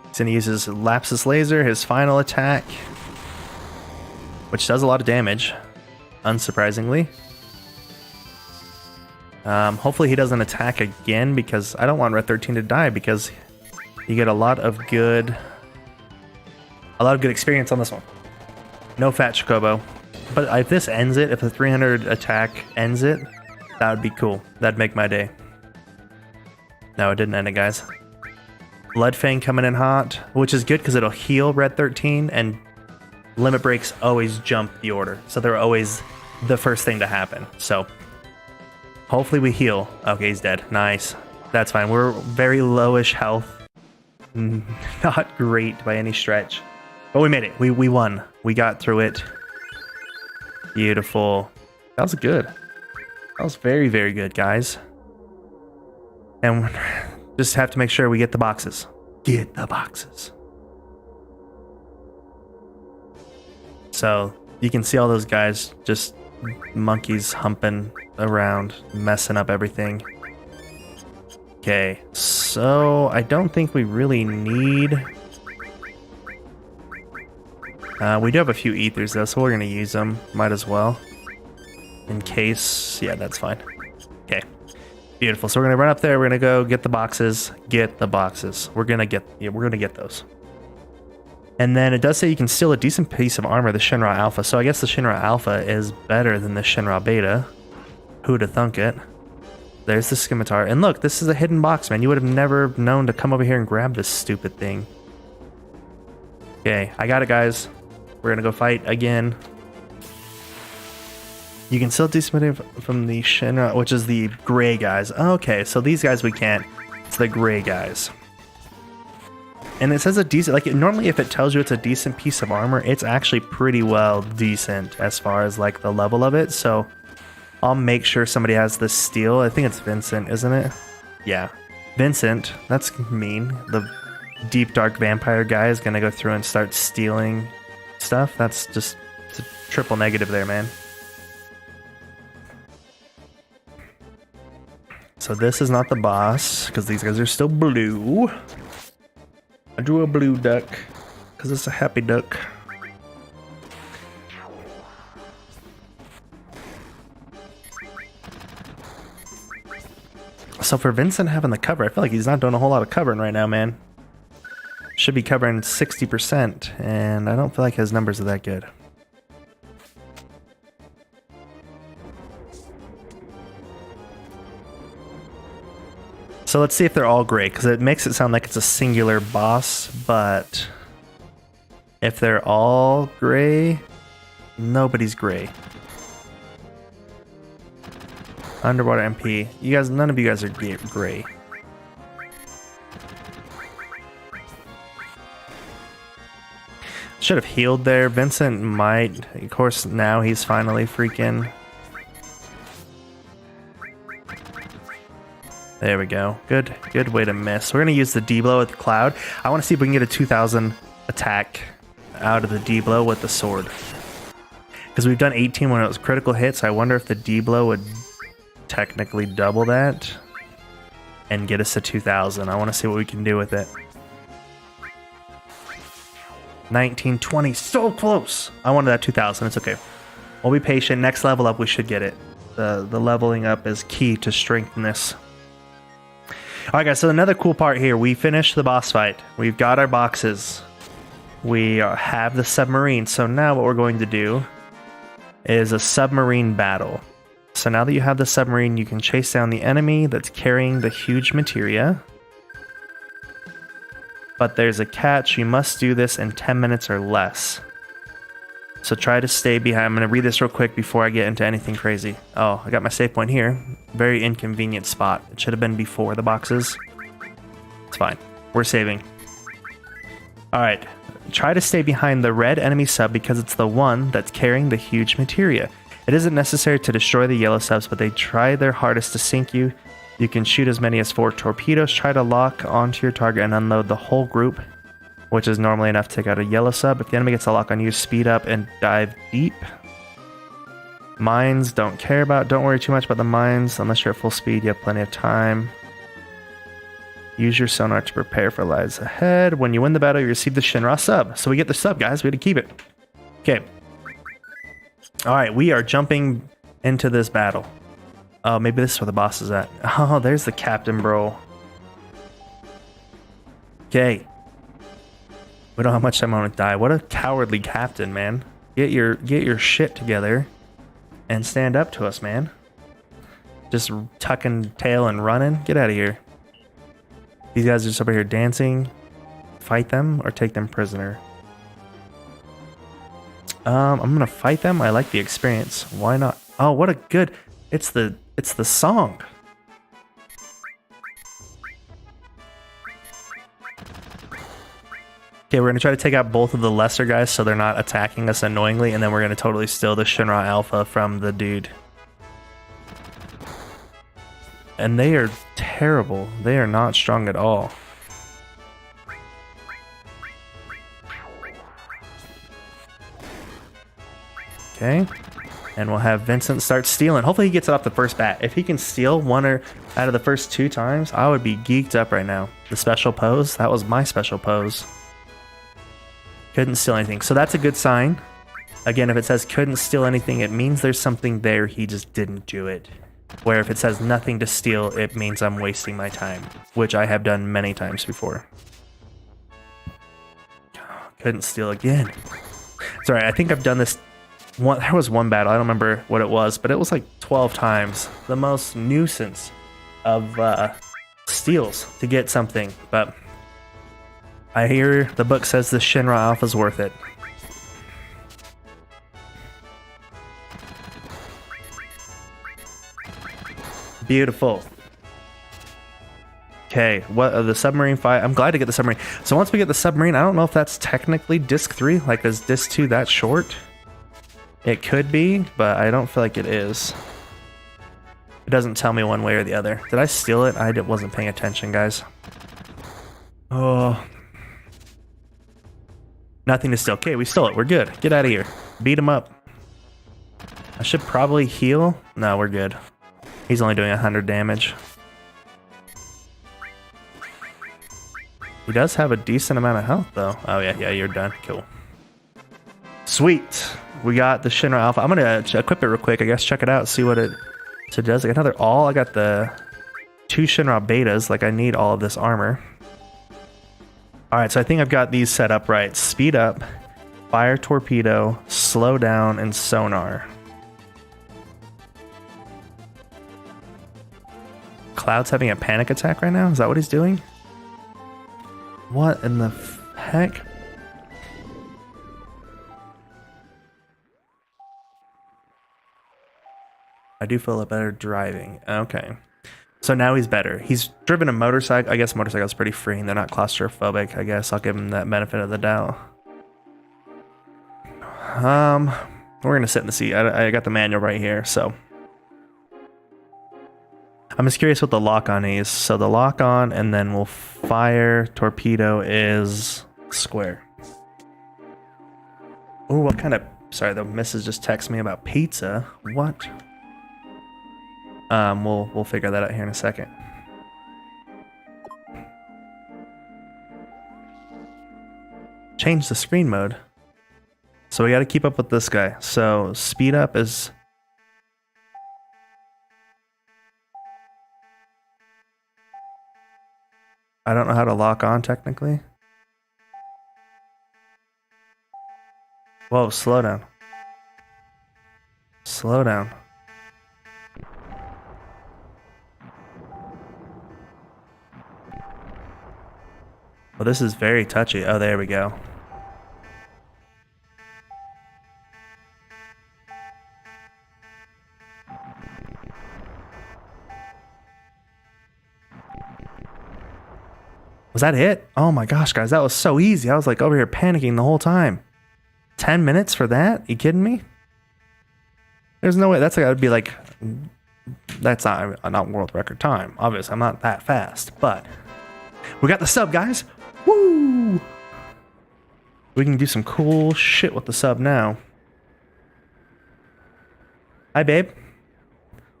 He's going to use his Lapsus Laser, his final attack, which does a lot of damage, unsurprisingly. Hopefully he doesn't attack again because I don't want Red 13 to die because you get a lot of good experience on this one. No Fat Chocobo. But if this ends it, if the 300 attack ends it, that would be cool. That'd make my day. No, it didn't end it, guys. Bloodfang coming in hot, which is good because it'll heal Red 13, and limit breaks always jump the order. So they're always the first thing to happen. So hopefully we heal. Okay, he's dead. Nice. That's fine. We're very lowish health. Not great by any stretch. But we made it. We won. We got through it. Beautiful. That was good. That was very, very good, guys. And just have to make sure we get the boxes. Get the boxes. So you can see all those guys just monkeys humping around, messing up everything. Okay, so I don't think we really need... we do have a few ethers though, so we're going to use them. Might as well. In case... Yeah, that's fine. Okay. Beautiful. So we're going to run up there. We're going to go get the boxes. Get the boxes. We're going to get those. And then it does say you can steal a decent piece of armor, the Shinra Alpha. So I guess the Shinra Alpha is better than the Shinra Beta. Who'd have thunk it? There's the scimitar. And look, this is a hidden box, man. You would have never known to come over here and grab this stupid thing. Okay, I got it, guys. We're gonna go fight again. You can still do something from the Shinra, which is the gray guys. Okay, so these guys we can't. It's the gray guys. And it says a decent, like normally if it tells you it's a decent piece of armor, it's actually pretty well decent as far as like the level of it. So I'll make sure somebody has the steel. I think it's Vincent, isn't it? Yeah, Vincent. That's mean. The deep dark vampire guy is gonna go through and start stealing stuff. That's just, it's a triple negative there, man. So this is not the boss because these guys are still blue. I drew a blue duck because it's a happy duck. So for Vincent having the cover, I feel like he's not doing a whole lot of covering right now, man. Should be covering 60%, and I don't feel like his numbers are that good. So let's see if they're all gray, because it makes it sound like it's a singular boss, but if they're all gray, nobody's gray. Underwater MP. You guys, none of you guys are gray. Should have healed there. Vincent might. Of course, now he's finally freaking... There we go. Good way to miss. We're going to use the D-blow with the cloud. I want to see if we can get a 2,000 attack out of the D-blow with the sword. Because we've done 18 when it was critical hits. I wonder if the D-blow would technically double that and get us to 2,000. I want to see what we can do with it. 1920, so close. I wanted that 2,000. It's okay. We'll be patient. Next level up, we should get it. The leveling up is key to strengthen this. Alright guys, so another cool part here. We finished the boss fight. We've got our boxes. We have the submarine. So now what we're going to do is a submarine battle. So now that you have the submarine, you can chase down the enemy that's carrying the huge materia. But there's a catch. You must do this in 10 minutes or less. So try to stay behind. I'm going to read this real quick before I get into anything crazy. Oh, I got my save point here. Very inconvenient spot. It should have been before the boxes. It's fine. We're saving. Alright. Try to stay behind the red enemy sub because it's the one that's carrying the huge materia. It isn't necessary to destroy the yellow subs, but they try their hardest to sink you. You can shoot as many as 4 torpedoes. Try to lock onto your target and unload the whole group, which is normally enough to take out a yellow sub. If the enemy gets a lock on you, speed up and dive deep. Mines, don't care about. Don't worry too much about the mines. Unless you're at full speed, you have plenty of time. Use your sonar to prepare for lies ahead. When you win the battle, you receive the Shinra sub. So we get the sub, guys. We had to keep it. Okay. Alright, we are jumping into this battle. Oh, maybe this is where the boss is at. Oh, there's the captain, bro. Okay. We don't have much time on to die. What a cowardly captain, man. Get your shit together and stand up to us, man. Just tucking tail and running. Get out of here. These guys are just over here dancing. Fight them or take them prisoner. I'm gonna fight them. I like the experience. Why not? Oh, what a good. It's the song. Okay, we're going to try to take out both of the lesser guys so they're not attacking us annoyingly, and then we're going to totally steal the Shinra Alpha from the dude. And they are terrible. They are not strong at all. Okay. And we'll have Vincent start stealing. Hopefully he gets it off the first bat. If he can steal one or out of the first 2 times, I would be geeked up right now. The special pose, that was my special pose. Couldn't steal anything. So that's a good sign. Again, if it says couldn't steal anything, it means there's something there. He just didn't do it. Where if it says nothing to steal, it means I'm wasting my time, which I have done many times before. Couldn't steal again. Sorry, I think I've done this. There was one battle. I don't remember what it was, but it was like 12 times. The most nuisance of steals to get something, but I hear the book says the Shinra Alpha's worth it. Beautiful. Okay, what the submarine fight? I'm glad to get the submarine. So once we get the submarine, I don't know if that's technically disc 3. Like, is disc 2 that short? It could be, but I don't feel like it is. It doesn't tell me one way or the other. Did I steal it? I wasn't paying attention, guys. Oh. Nothing to steal. Okay, we stole it. We're good. Get out of here. Beat him up. I should probably heal. No, we're good. He's only doing 100 damage. He does have a decent amount of health, though. Oh, yeah, you're done. Cool. Sweet. We got the Shinra Alpha. I'm going to equip it real quick. I guess check it out. See what it does. I got another all. I got the 2 Shinra Betas. Like, I need all of this armor. Alright, so I think I've got these set up right. Speed up, fire torpedo, slow down, and sonar. Cloud's having a panic attack right now? Is that what he's doing? What in the heck? I do feel a lot better driving. Okay. So now he's better. He's driven a motorcycle. I guess motorcycles pretty free and they're not claustrophobic. I guess I'll give him that benefit of the doubt. We're gonna sit in the seat. I got the manual right here, so I'm just curious what the lock on is. So the lock on, and then we'll fire torpedo is square. Oh, what kind of? Sorry, the missus just texted me about pizza. What? We'll figure that out here in a second. Change the screen mode. So we got to keep up with this guy. So speed up is... I don't know how to lock on technically. Whoa, slow down. Slow down. Well, this is very touchy. Oh, there we go. Was that it? Oh my gosh, guys, that was so easy. I was like over here panicking the whole time. 10 minutes for that? You kidding me? There's no way. That's gotta be like... That's not world record time. Obviously, I'm not that fast, but... We got the sub, guys! Woo! We can do some cool shit with the sub now. Hi, babe.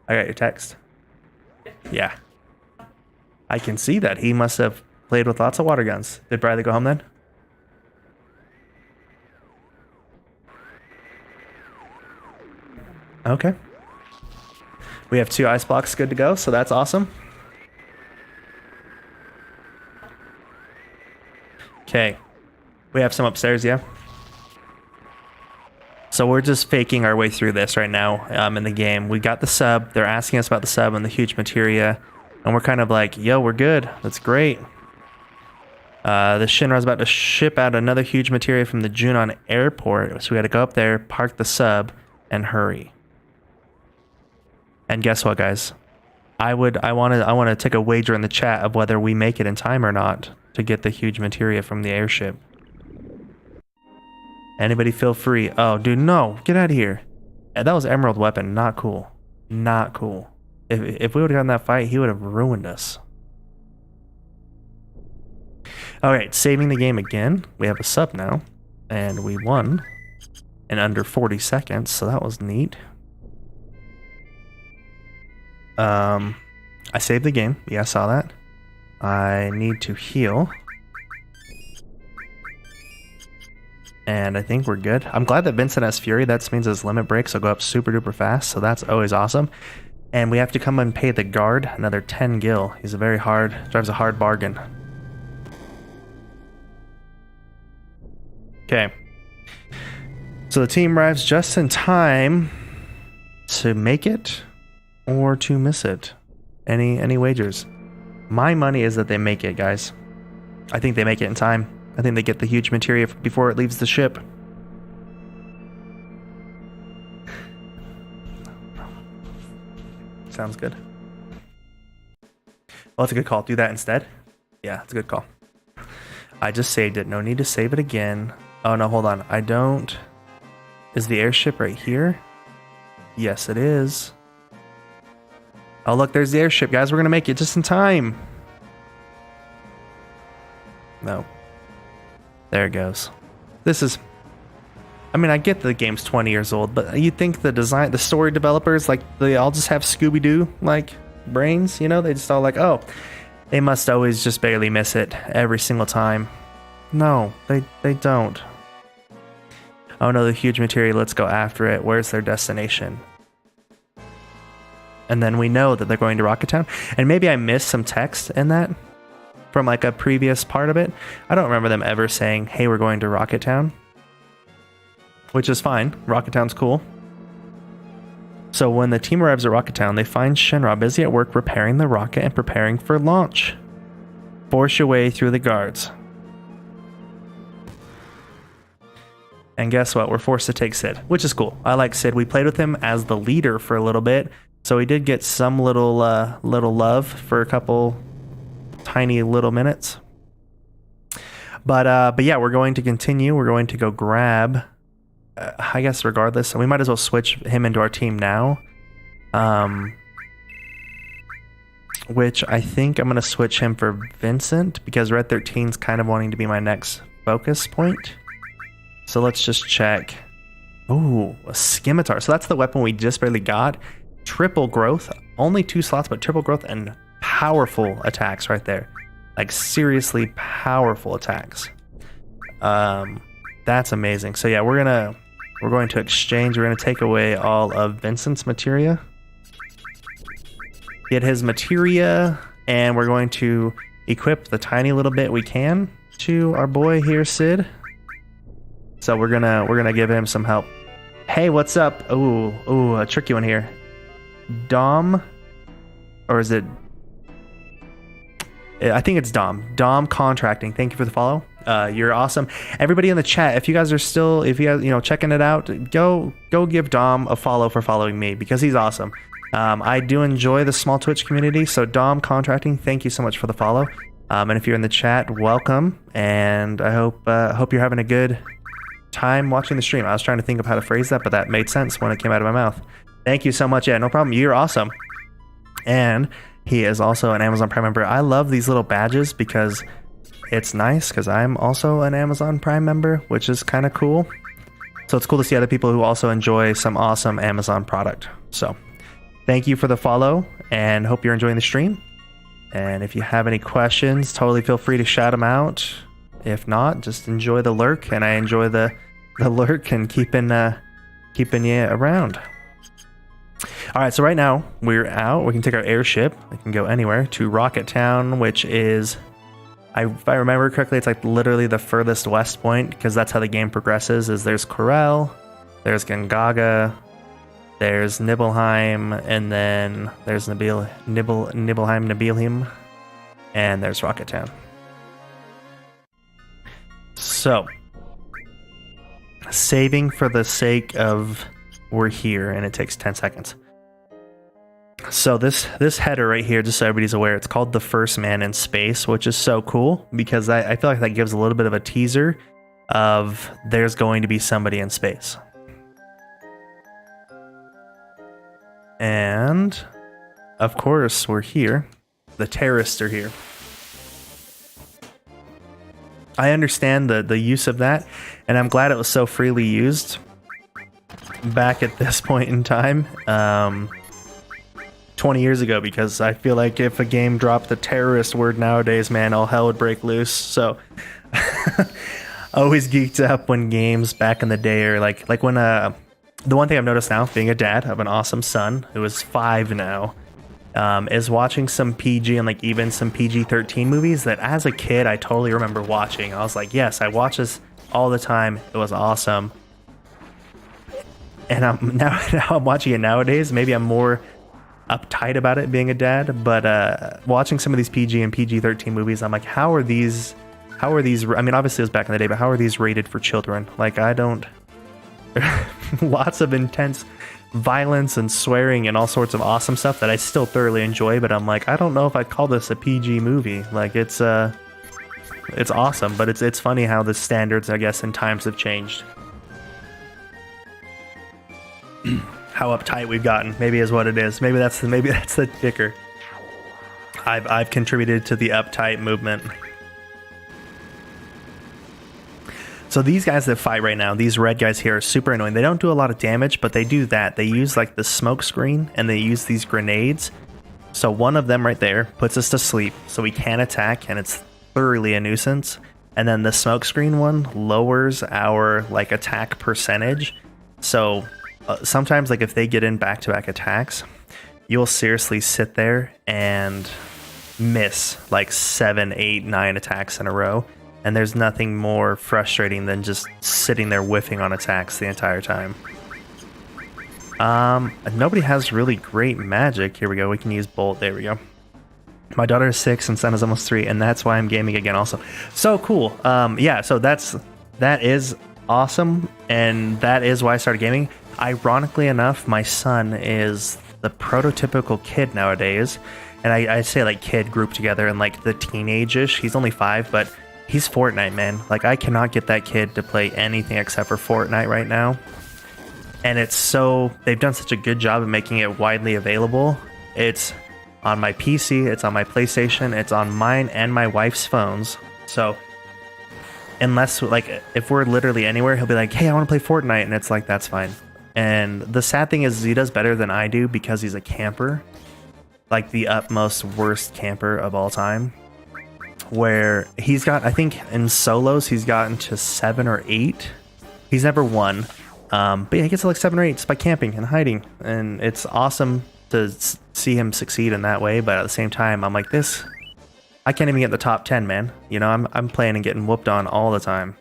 I got your text. Yeah. I can see that. He must have played with lots of water guns. Did Bradley go home then? Okay. We have 2 ice blocks good to go, so that's awesome. Okay. We have some upstairs, yeah? So we're just faking our way through this right now in the game. We got the sub. They're asking us about the sub and the huge materia. And we're kind of like, yo, we're good. That's great. The Shinra's about to ship out another huge materia from the Junon airport. So we got to go up there, park the sub, and hurry. And guess what, guys? I want to take a wager in the chat of whether we make it in time or not to get the huge materia from the airship. Anybody feel free? Oh, dude, no. Get out of here. Yeah, that was Emerald Weapon. Not cool. Not cool. If we would have gotten that fight, he would have ruined us. Alright, saving the game again. We have a sub now. And we won in under 40 seconds, so that was neat. I saved the game. Yeah, I saw that. I need to heal. And I think we're good. I'm glad that Vincent has Fury. That means his limit breaks will go up super duper fast, so that's always awesome. And we have to come and pay the guard another 10 gil. He's drives a hard bargain. Okay. So the team arrives just in time to make it or to miss it. Any wagers? My money is that they make it, guys. I think they make it in time. I think they get the huge materia before it leaves the ship. Sounds good. Well, that's a good call. Do that instead. Yeah, that's a good call. I just saved it. No need to save it again. Oh, no, hold on. I don't... Is the airship right here? Yes, it is. Oh, look, there's the airship, guys. We're going to make it just in time. No. There it goes. This is... I mean, I get the game's 20 years old, but you think the story developers, like, they all just have Scooby-Doo, like, brains, you know? They just all like, oh, they must always just barely miss it every single time. No, they don't. Oh no, the huge materia, let's go after it. Where's their destination? And then we know that they're going to Rocket Town. And maybe I missed some text in that from like a previous part of it. I don't remember them ever saying, hey, we're going to Rocket Town. Which is fine. Rocket Town's cool. So when the team arrives at Rocket Town, they find Shinra busy at work repairing the rocket and preparing for launch. Force your way through the guards. And guess what? We're forced to take Sid, which is cool. I like Sid. We played with him as the leader for a little bit, so he did get some little love for a couple tiny little minutes. But yeah, we're going to continue. We're going to go grab, I guess regardless, so we might as well switch him into our team now. Which I think I'm going to switch him for Vincent, because Red 13's kind of wanting to be my next focus point. So let's just check. Ooh, a scimitar. So that's the weapon we just barely got. Triple growth. Only 2 slots, but triple growth and powerful attacks right there. Like seriously powerful attacks. That's amazing. So yeah, we're gonna we're going to exchange. We're going to take away all of Vincent's materia. Get his materia, and we're going to equip the tiny little bit we can to our boy here, Sid. So we're gonna give him some help. Hey, what's up? Ooh, a tricky one here. Dom, or is it? I think it's Dom. Dom Contracting. Thank you for the follow. You're awesome. Everybody in the chat, if you guys are still, if you guys, checking it out, go give Dom a follow for following me because he's awesome. I do enjoy the small Twitch community. So Dom Contracting, thank you so much for the follow. And if you're in the chat, welcome. And I hope you're having a good time watching the stream. I was trying to think of how to phrase that, but that made sense when it came out of my mouth. Thank you so much. Yeah, no problem. You're awesome. And he is also an Amazon Prime member. I love these little badges because it's nice because I'm also an Amazon Prime member, which is kind of cool. So it's cool to see other people who also enjoy some awesome Amazon product. So thank you for the follow and hope you're enjoying the stream. And if you have any questions, totally feel free to shout them out. If not, just enjoy the lurk, and I enjoy the lurk and keeping you around. All right, so right now we're out. We can take our airship. We can go anywhere to Rocket Town, which is, if I remember correctly, it's like literally the furthest west point because that's how the game progresses. Is there's Corel, there's Gongaga, there's Nibelheim, and then there's Nibelheim, Nibelheim, and there's Rocket Town. So, saving for the sake of we're here, and it takes 10 seconds. So this header right here, just so everybody's aware, it's called The First Man in Space, which is so cool because I feel like that gives a little bit of a teaser of there's going to be somebody in space. And, of course, we're here. The terrorists are here. I understand the use of that, and I'm glad it was so freely used back at this point in time, 20 years ago, because I feel like if a game dropped the terrorist word nowadays, man, all hell would break loose. So always geeked up when games back in the day are like when the one thing I've noticed now, being a dad of an awesome son who is 5 now, is watching some PG and like even some PG-13 movies that as a kid I totally remember watching. I was like, yes, I watch this all the time. It was awesome. And now I'm watching it nowadays. Maybe I'm more uptight about it being a dad, but watching some of these PG and PG-13 movies, I'm like, how are these? I mean, obviously it was back in the day, but how are these rated for children? Like, I don't. Lots of intense violence and swearing and all sorts of awesome stuff that I still thoroughly enjoy, but I'm like, I don't know if I'd call this a PG movie. Like, it's awesome, but it's funny how the standards, I guess, in times have changed. How uptight we've gotten, maybe is what it is. Maybe that's the kicker. I've contributed to the uptight movement. So these guys that fight right now, these red guys here, are super annoying. They don't do a lot of damage, but they do that. They use like the smoke screen and they use these grenades. So one of them right there puts us to sleep, so we can't attack, and it's thoroughly a nuisance. And then the smoke screen one lowers our like attack percentage. So sometimes like if they get in back-to-back attacks, you'll seriously sit there and miss like 7, 8, 9 attacks in a row. And there's nothing more frustrating than just sitting there whiffing on attacks the entire time. Nobody has really great magic. Here we go. We can use Bolt. There we go. My daughter is 6 and son is almost 3, and that's why I'm gaming again also. So cool. Yeah, so that is awesome, and that is why I started gaming. Ironically enough, my son is the prototypical kid nowadays, and I say like kid grouped together and like the teenage-ish. He's only 5, but he's Fortnite, man. Like, I cannot get that kid to play anything except for Fortnite right now. And they've done such a good job of making it widely available. It's on my PC, it's on my PlayStation, it's on mine and my wife's phones. So, unless, like, if we're literally anywhere, he'll be like, hey, I want to play Fortnite. And it's like, that's fine. And the sad thing is he does better than I do because he's a camper. Like, the utmost worst camper of all time. Where he's got, I think in solos, he's gotten to 7 or 8. He's never won, But yeah, he gets to like 7 or 8 just by camping and hiding, and it's awesome to see him succeed in that way. But at the same time, I'm like, this, I can't even get the top 10, man. You know, I'm playing and getting whooped on all the time.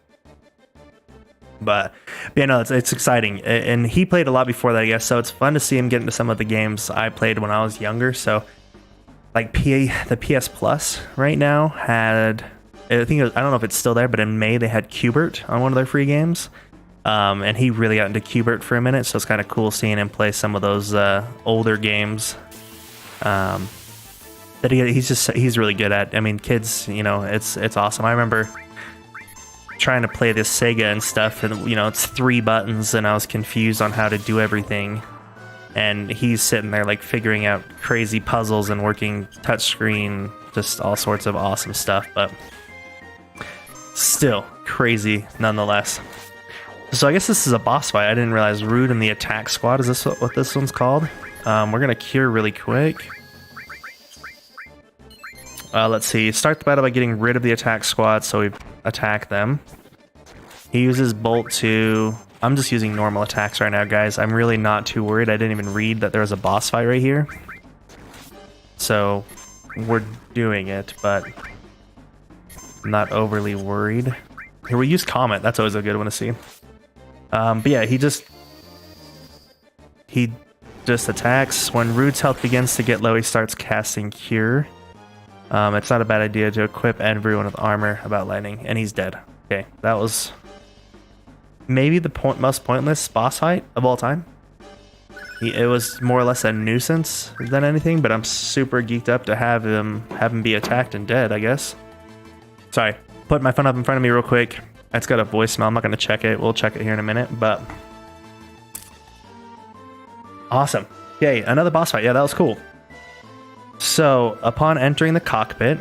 But yeah, no, it's exciting, and he played a lot before that, I guess. So it's fun to see him get into some of the games I played when I was younger. So like the PS Plus right now had, I think I don't know if it's still there, but in May they had Qbert on one of their free games. And he really got into Qbert for a minute, so it's kind of cool seeing him play some of those older games that he's really good at. I mean, kids, you know, it's awesome. I remember trying to play this Sega and stuff, and you know, it's 3 buttons, and I was confused on how to do everything. And he's sitting there like figuring out crazy puzzles and working touchscreen, just all sorts of awesome stuff, but still crazy nonetheless. So I guess this is a boss fight. I didn't realize Rude and the attack squad. Is this what this one's called? We're gonna cure really quick. Let's see. Start the battle by getting rid of the attack squad, so we attack them. He uses bolt to... I'm just using normal attacks right now, guys. I'm really not too worried. I didn't even read that there was a boss fight right here. So we're doing it, but I'm not overly worried. Here, we use Comet. That's always a good one to see. But yeah, he just attacks. When Rude's health begins to get low, he starts casting Cure. It's not a bad idea to equip everyone with armor about lightning, and he's dead. Okay, that was maybe the most pointless boss fight of all time. It was more or less a nuisance than anything, but I'm super geeked up to have him be attacked and dead, I guess. Sorry, put my phone up in front of me real quick. It's got a voicemail. I'm not going to check it. We'll check it here in a minute, but awesome. Yay, another boss fight. Yeah, that was cool. So, upon entering the cockpit,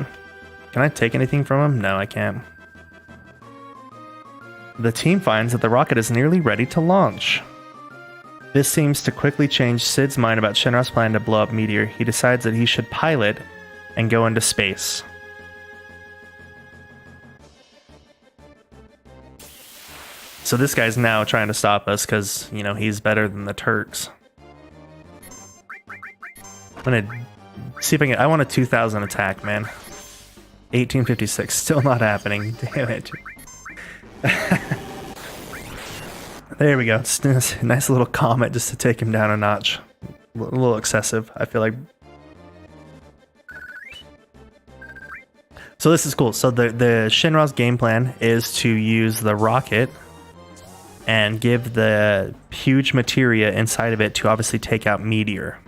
can I take anything from him? No, I can't. The team finds that the rocket is nearly ready to launch. This seems to quickly change Sid's mind about Shinra's plan to blow up Meteor. He decides that he should pilot and go into space. So this guy's now trying to stop us because, you know, he's better than the Turks. I'm gonna see if I can... I want a 2000 attack, man. 1856, still not happening. Damn it. There we go. It's a nice little comet just to take him down a notch. A little excessive, I feel like. So this is cool. So the Shinra's game plan is to use the rocket and give the huge materia inside of it to obviously take out Meteor.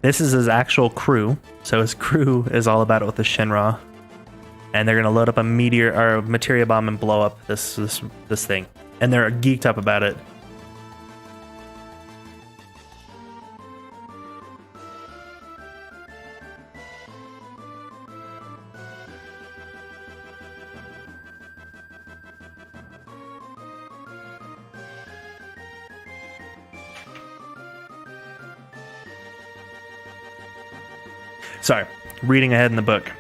This is his actual crew. So his crew is all about it with the Shinra. And they're gonna load up a meteor or a materia bomb and blow up this thing. And they're geeked up about it. Sorry, reading ahead in the book.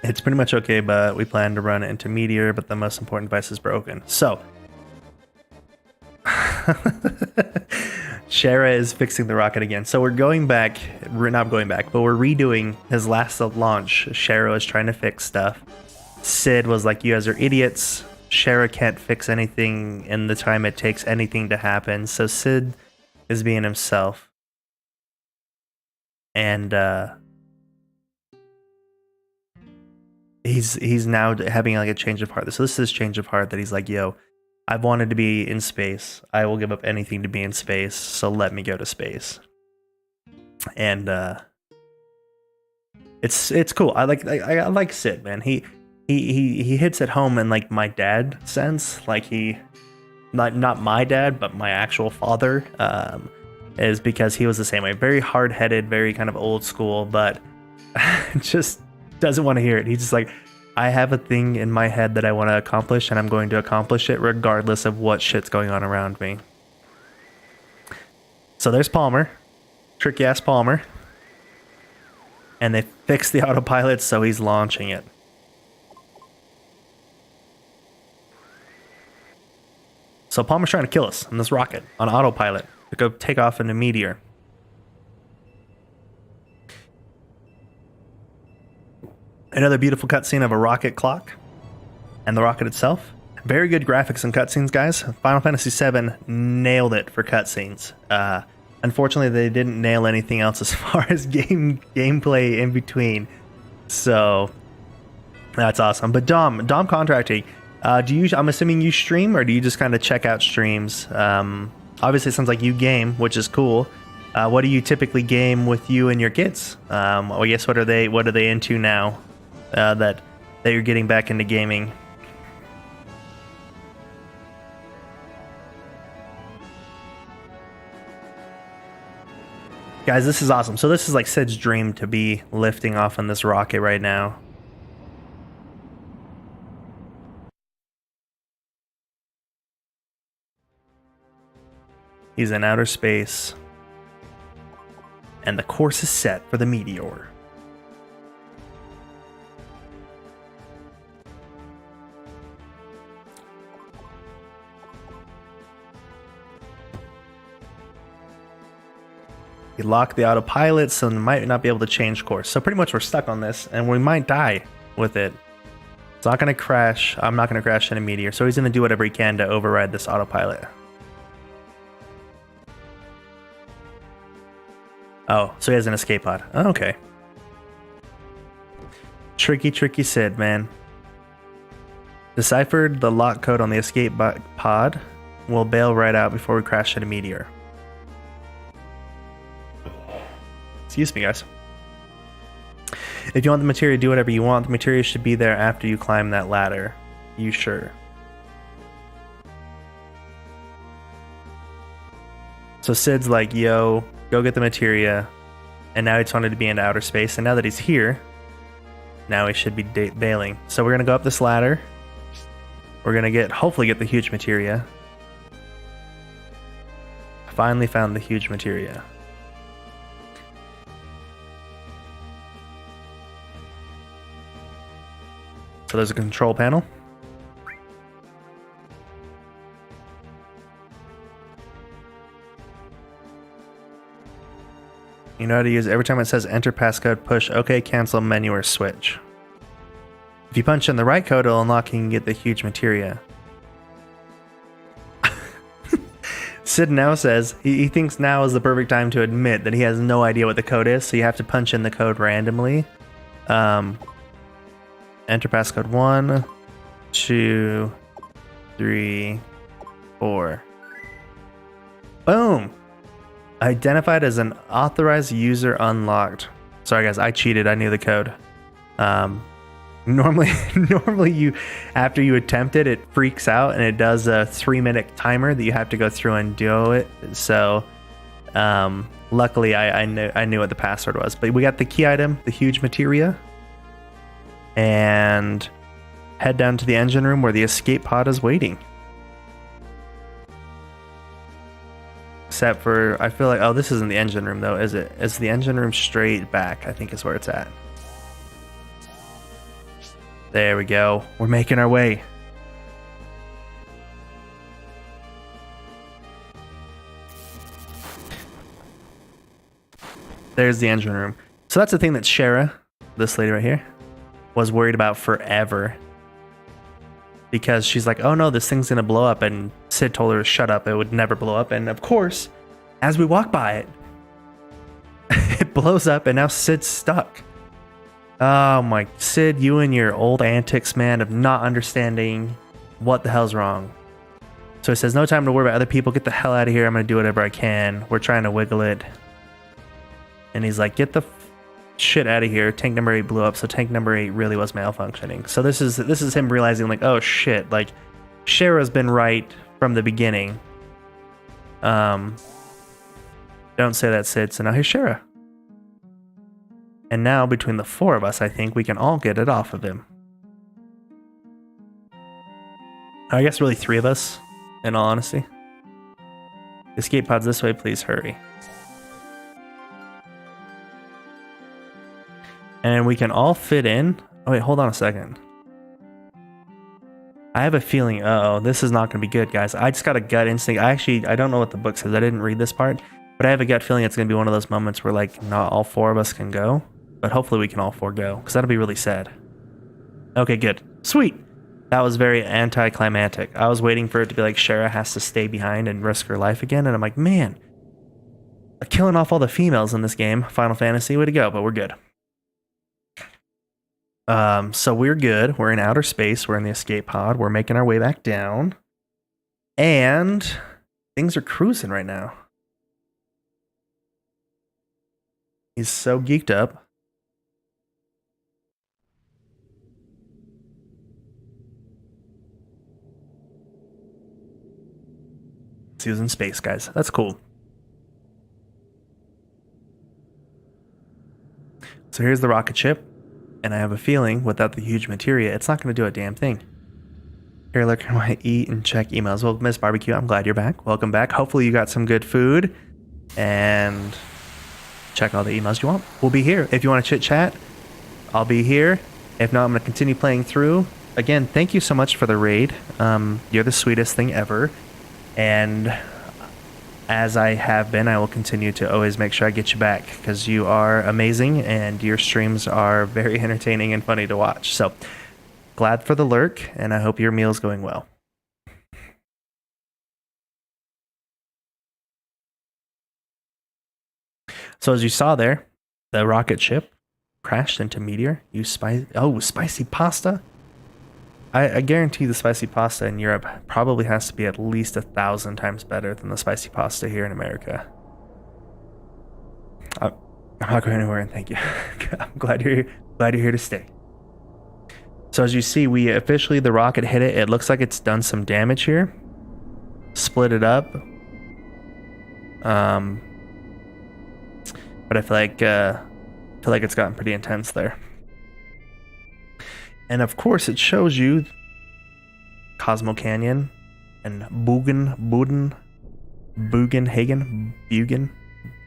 It's pretty much okay, but we plan to run it into Meteor, but the most important device is broken. So, Shara is fixing the rocket again. So we're going back, we're not going back, but we're redoing his last launch. Shara is trying to fix stuff. Sid was like, you guys are idiots. Shara can't fix anything in the time it takes anything to happen. So Sid is being himself. And, he's now having like a change of heart. So this is change of heart that he's like, yo, I've wanted to be in space. I will give up anything to be in space. So let me go to space. And it's cool. I like Sid, man. He hits it home in like my dad sense. Like he, not my dad, but my actual father. Is because he was the same way. Very hard-headed, very kind of old school, but just doesn't want to hear it. He's just like, I have a thing in my head that I want to accomplish, and I'm going to accomplish it regardless of what shit's going on around me. So there's Palmer. Tricky-ass Palmer. And they fixed the autopilot, so he's launching it. So Palmer's trying to kill us in this rocket on autopilot to go take off in a meteor. Another beautiful cutscene of a rocket clock and the rocket itself. Very good graphics and cutscenes, guys. Final Fantasy VII nailed it for cutscenes. Unfortunately, they didn't nail anything else as far as gameplay in between. So that's awesome. But Dom Contracting, I'm assuming you stream, or do you just kind of check out streams? Obviously, it sounds like you game, which is cool. What do you typically game with you and your kids? I guess what are they into now that you're getting back into gaming? Guys, this is awesome. So this is like Sid's dream to be lifting off on this rocket right now. He's in outer space. And the course is set for the meteor. He locked the autopilot, so we might not be able to change course. So pretty much we're stuck on this, and we might die with it. It's not going to crash. I'm not going to crash in a meteor, so he's going to do whatever he can to override this autopilot. Oh, so he has an escape pod. Oh, okay. Tricky Sid, man. Deciphered the lock code on the escape pod. We'll bail right out before we crash in a meteor. Excuse me, guys. If you want the materia, do whatever you want. The materia should be there after you climb that ladder. You sure? So Sid's like, yo, go get the materia. And now he just wanted to be into outer space. And now that he's here, now he should be bailing. So we're going to go up this ladder. We're going to hopefully get the huge materia. Finally found the huge materia. So there's a control panel. You know how to use it. Every time it says enter passcode, push OK, cancel, menu, or switch. If you punch in the right code, it'll unlock and you can get the huge materia. Sid now says he thinks now is the perfect time to admit that he has no idea what the code is, so you have to punch in the code randomly. Enter passcode 1, 2, 3, 4. Boom! Identified as an authorized user unlocked. Sorry guys, I cheated. I knew the code. Normally you, after you attempt it, it freaks out and it does a 3-minute timer that you have to go through and do it. So, luckily I knew what the password was. But we got the key item, the huge materia. And head down to the engine room where the escape pod is waiting. Except for, I feel like, oh, this isn't the engine room though, is it? It's the engine room straight back, I think is where it's at. There we go. We're making our way. There's the engine room. So that's the thing that Shara, this lady right here, was worried about forever. Because she's like, oh no, this thing's gonna blow up. And Sid told her to shut up, it would never blow up. And of course, as we walk by it, it blows up and now Sid's stuck. Oh my, Sid, you and your old antics, man, of not understanding what the hell's wrong. So he says, no time to worry about other people, get the hell out of here, I'm gonna do whatever I can. We're trying to wiggle it. And he's like, get the shit out of here. Tank number 8 blew up, so tank number 8 really was malfunctioning. So this is him realizing, like, oh shit, like Shara's been right from the beginning. Don't say that, Sid. So now here's Shara. And now between the 4 of us, I think we can all get it off of him. I guess really 3 of us, in all honesty. Escape pod's this way, please hurry. And we can all fit in. Oh wait, hold on a second. I have a feeling, uh-oh, this is not going to be good, guys. I just got a gut instinct. I don't know what the book says. I didn't read this part, but I have a gut feeling it's going to be one of those moments where, like, not all 4 of us can go, but hopefully we can all 4 go, because that'll be really sad. Okay, good. Sweet. That was very anticlimactic. I was waiting for it to be like Shara has to stay behind and risk her life again, and I'm like, man, killing off all the females in this game, Final Fantasy, way to go, but we're good. So we're good. We're in outer space. We're in the escape pod. We're making our way back down. And things are cruising right now. He's so geeked up. He was in space, guys. That's cool. So here's the rocket ship. And I have a feeling, without the huge materia, it's not going to do a damn thing. Here, look, I want to eat and check emails. Well, Miss Barbecue, I'm glad you're back. Welcome back. Hopefully you got some good food. And check all the emails you want. We'll be here. If you want to chit-chat, I'll be here. If not, I'm going to continue playing through. Again, thank you so much for the raid. You're the sweetest thing ever. And as I have been, I will continue to always make sure I get you back because you are amazing and your streams are very entertaining and funny to watch. So glad for the lurk, and I hope your meal's going well. So as you saw there, the rocket ship crashed into meteor. Spicy pasta? I guarantee the spicy pasta in Europe probably has to be at least 1,000 times better than the spicy pasta here in America. I'm not going anywhere, and thank you. I'm glad you're here. Glad you're here to stay. So as you see, the rocket hit it. It looks like it's done some damage here. Split it up. But I feel like it's gotten pretty intense there. And of course, it shows you Cosmo Canyon and Bugenhagen.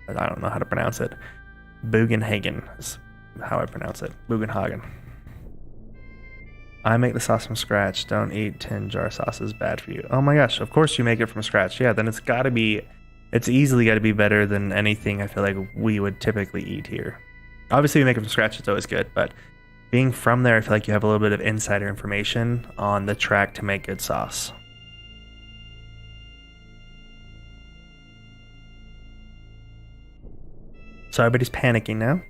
I don't know how to pronounce it. Bugenhagen is how I pronounce it. Bugenhagen. I make the sauce from scratch. Don't eat tin jar sauce is bad for you. Oh my gosh, of course you make it from scratch. Yeah, then it's easily got to be better than anything I feel like we would typically eat here. Obviously, we make it from scratch. It's always good, but being from there, I feel like you have a little bit of insider information on the track to make good sauce. So everybody's panicking now.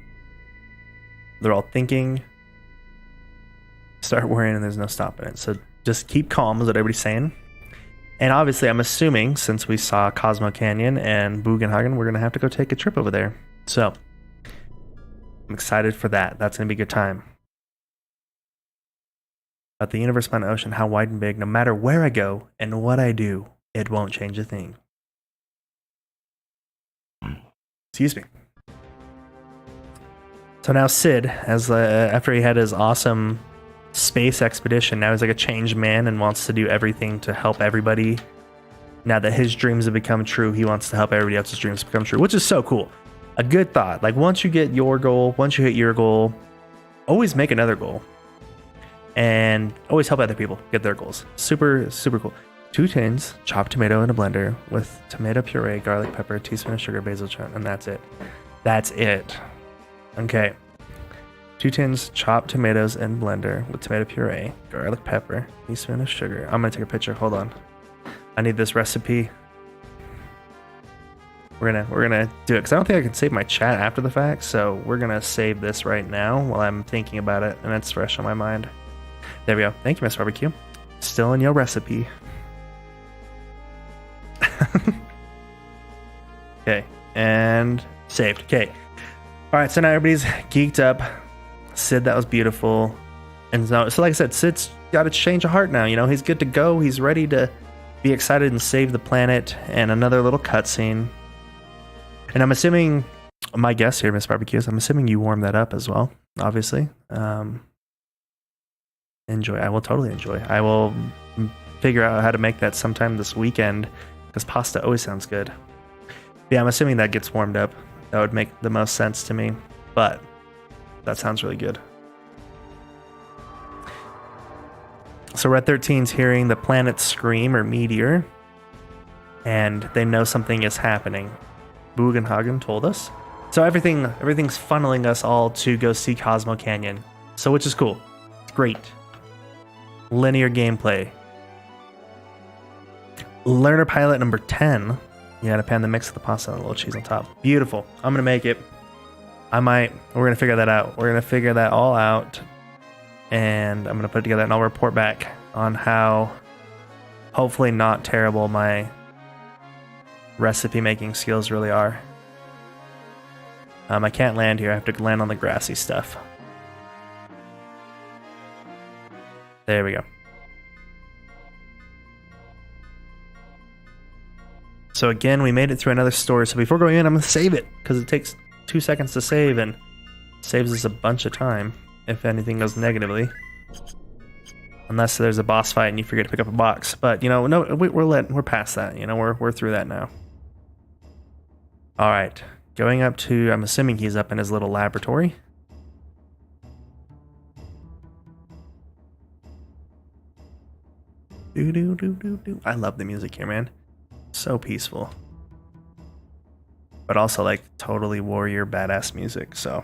They're all thinking. Start worrying and there's no stopping it. So just keep calm is what everybody's saying. And obviously, I'm assuming since we saw Cosmo Canyon and Bugenhagen, we're going to have to go take a trip over there. So I'm excited for that. That's going to be a good time. But the universe beyond the ocean, how wide and big, no matter where I go and what I do, it won't change a thing. Excuse me. So now Sid, after he had his awesome space expedition, now he's like a changed man and wants to do everything to help everybody. Now that his dreams have become true, he wants to help everybody else's dreams become true, which is so cool. A good thought. Like once you get your goal, once you hit your goal, always make another goal. And always help other people get their goals. Super, super cool. 2 tins, chopped tomato in a blender with tomato puree, garlic pepper, a teaspoon of sugar, basil chutney, and that's it. That's it. Okay. 2 tins, chopped tomatoes in blender with tomato puree, garlic pepper, teaspoon of sugar. I'm gonna take a picture. Hold on. I need this recipe. We're gonna do it because I don't think I can save my chat after the fact. So we're gonna save this right now while I'm thinking about it, and it's fresh on my mind. There we go. Thank you, Miss Barbecue. Still in your recipe. Okay, and saved. Okay. All right, so now everybody's geeked up. Sid, that was beautiful. And so like I said, Sid's got a change of heart now. You know, he's good to go. He's ready to be excited and save the planet. And another little cutscene. And I'm assuming, my guess here, Miss Barbecues, I'm assuming you warmed that up as well, obviously. Enjoy. I will totally enjoy. I will figure out how to make that sometime this weekend because pasta always sounds good. Yeah, I'm assuming that gets warmed up. That would make the most sense to me, but that sounds really good. So Red 13's hearing the planet scream or meteor, and they know something is happening. Bugenhagen told us. So everything's funneling us all to go see Cosmo Canyon. So which is cool. It's great. Linear gameplay. Learner pilot number 10. You gotta pan the mix of the pasta and a little cheese on top. Beautiful. I'm gonna make it. We're gonna figure that out. We're gonna figure that all out. And I'm gonna put it together and I'll report back on how hopefully not terrible my recipe making skills really are. I can't land here. I have to land on the grassy stuff. There we go. So again, we made it through another story. So before going in, I'm going to save it because it takes 2 seconds to save and saves us a bunch of time if anything goes negatively. Unless there's a boss fight and you forget to pick up a box. But, you know, no, we're past that. You know, we're through that now. All right. Going up to, I'm assuming he's up in his little laboratory. I love the music here, man. So peaceful. But also like totally warrior badass music, so.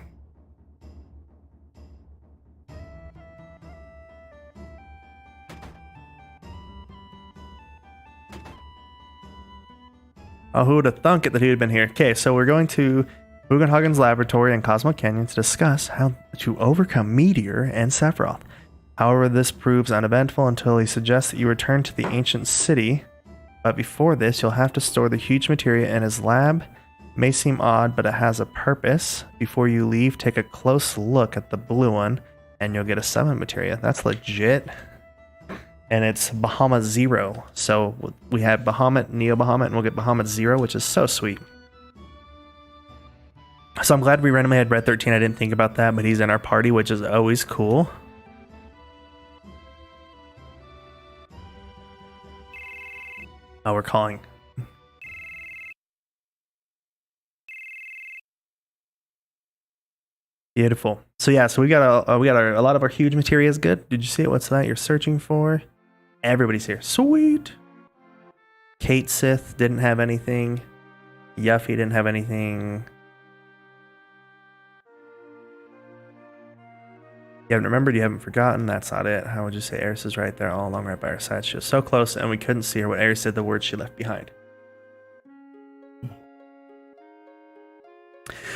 Oh, who would have thunk it that he had been here? Okay, so we're going to Bugenhagen's laboratory in Cosmo Canyon to discuss how to overcome Meteor and Sephiroth. However, this proves uneventful until he suggests that you return to the ancient city. But before this, you'll have to store the huge materia in his lab. May seem odd, but it has a purpose. Before you leave, take a close look at the blue one, and you'll get a summon materia. That's legit. And it's Bahamut 0. So we have Bahamut, Neo Bahamut, and we'll get Bahamut 0, which is so sweet. So I'm glad we randomly had Red 13. I didn't think about that, but he's in our party, which is always cool. Oh, we're calling. Beautiful. So yeah, so we got a lot of our huge materia is good. Did you see it? What's that you're searching for? Everybody's here. Sweet. Kate Sith didn't have anything. Yuffie didn't have anything. You haven't remembered, you haven't forgotten. That's not it. How would you say Eris is right there all along right by our side? She was so close and we couldn't see her when Eris said the words she left behind.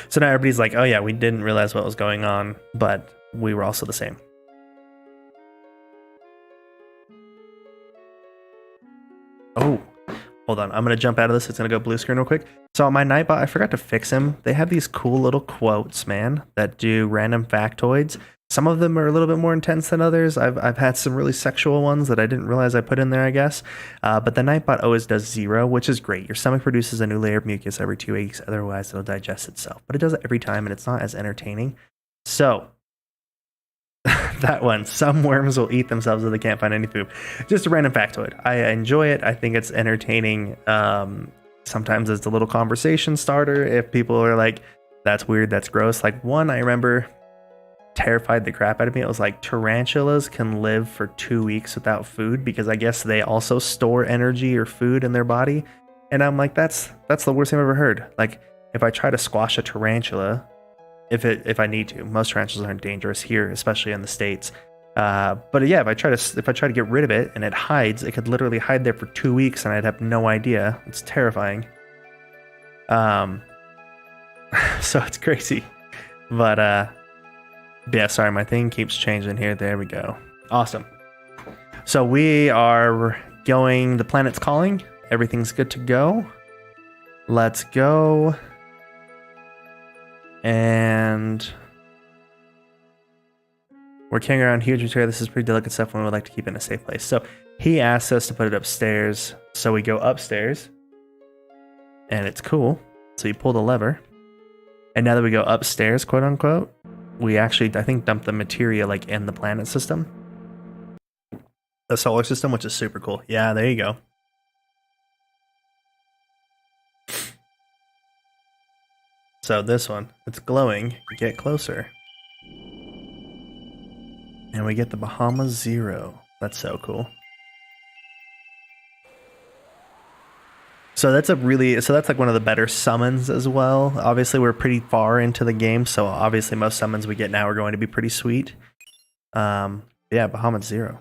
So now everybody's like, oh yeah, we didn't realize what was going on, but we were also the same. Oh, hold on. I'm going to jump out of this. It's going to go blue screen real quick. So on my Nightbot, I forgot to fix him. They have these cool little quotes, man, that do random factoids. Some of them are a little bit more intense than others. I've had some really sexual ones that I didn't realize I put in there, I guess. But the Nightbot always does 0, which is great. Your stomach produces a new layer of mucus every 2 weeks. Otherwise, it'll digest itself. But it does it every time, and it's not as entertaining. So that one, some worms will eat themselves if they can't find any food. Just a random factoid. I enjoy it. I think it's entertaining. Sometimes it's a little conversation starter. If people are like, that's weird, that's gross. Like one, I remember terrified the crap out of me. It was like tarantulas can live for 2 weeks without food because I guess they also store energy or food in their body. And I'm like, that's the worst thing I've ever heard. Like if I try to squash a tarantula, if I need to, most tarantulas aren't dangerous here, especially in the States. But yeah, if I try to get rid of it and it hides, it could literally hide there for 2 weeks and I'd have no idea. It's terrifying. So it's crazy. But yeah, sorry, my thing keeps changing here. There we go. Awesome. So we are going, the planet's calling. Everything's good to go. Let's go. And we're carrying around huge material. This is pretty delicate stuff and we would like to keep it in a safe place. So he asked us to put it upstairs. So we go upstairs. And it's cool. So you pull the lever. And now that we go upstairs, quote unquote, we actually, I think, dump the materia like in the planet system. The solar system, which is super cool. Yeah, there you go. So this one, it's glowing. Get closer. And we get the Bahamut 0. That's so cool. So that's like one of the better summons as well. Obviously, we're pretty far into the game, so obviously most summons we get now are going to be pretty sweet. Yeah, Bahamut 0.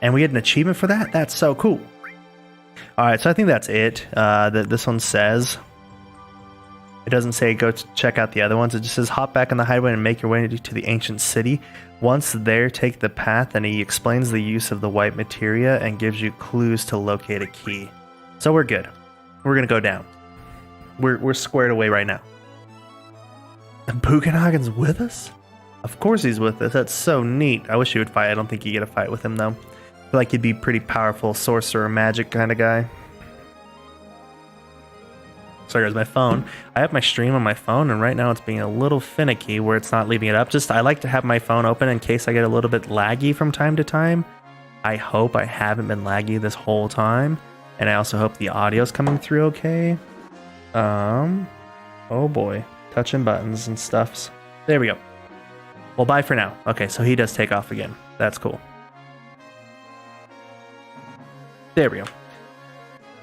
And we get an achievement for that? That's so cool. Alright, so I think that's it. That this one says. It doesn't say go check out the other ones. It just says hop back on the highway and make your way to the ancient city. Once there, take the path, and he explains the use of the white materia and gives you clues to locate a key. So we're good. We're gonna go down. We're squared away right now. And Bugenhagen's with us? Of course he's with us. That's so neat. I wish he would fight. I don't think you get a fight with him though. I feel like he'd be pretty powerful sorcerer magic kind of guy. Sorry guys, my phone. I have my stream on my phone and right now it's being a little finicky where it's not leaving it up. Just I like to have my phone open in case I get a little bit laggy from time to time. I hope I haven't been laggy this whole time. And I also hope the audio's coming through okay. Oh boy. Touching buttons and stuffs. There we go. Well, bye for now. Okay, so he does take off again. That's cool. There we go.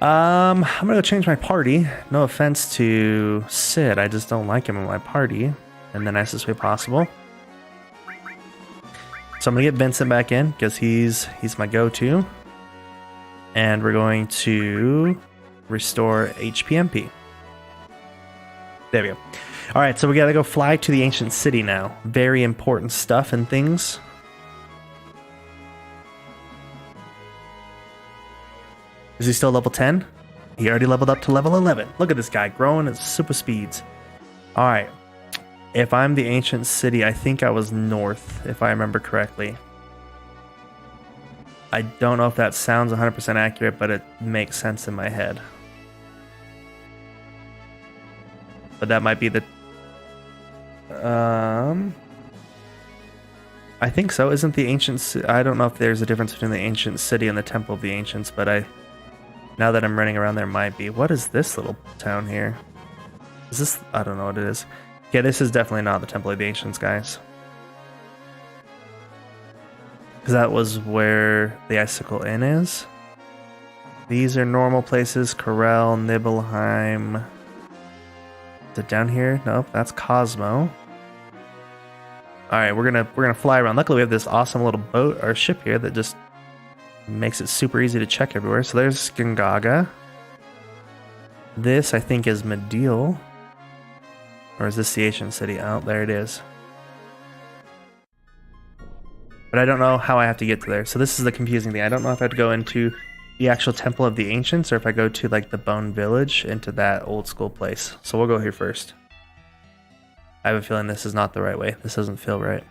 I'm gonna go change my party. No offense to Sid, I just don't like him in my party in the nicest way possible. So I'm gonna get Vincent back in because he's my go-to. And we're going to restore HPMP. There we go. All right, so we gotta go fly to the ancient city now. Very important stuff and things. Is he still level 10? He already leveled up to level 11. Look at this guy growing at super speeds. All right. If I'm the ancient city, I think I was north, if I remember correctly. I don't know if that sounds 100% accurate, but it makes sense in my head. But that might be the... I think so. Isn't the ancient... I don't know if there's a difference between the ancient city and the Temple of the Ancients, but now that I'm running around, there might be. What is this little town here? Is this... I don't know what it is. Yeah, this is definitely not the Temple of the Ancients, guys. Because that was where the Icicle Inn is. These are normal places. Corel, Nibelheim. Is it down here? Nope, that's Cosmo. Alright, we're gonna fly around. Luckily we have this awesome little boat or ship here that just makes it super easy to check everywhere. So there's Skingaga. This I think is Mediel. Or is this the ancient city? Oh, there it is. But I don't know how I have to get to there. So this is the confusing thing. I don't know if I have to go into the actual Temple of the Ancients or if I go to like the Bone Village into that old school place. So we'll go here first. I have a feeling this is not the right way. This doesn't feel right.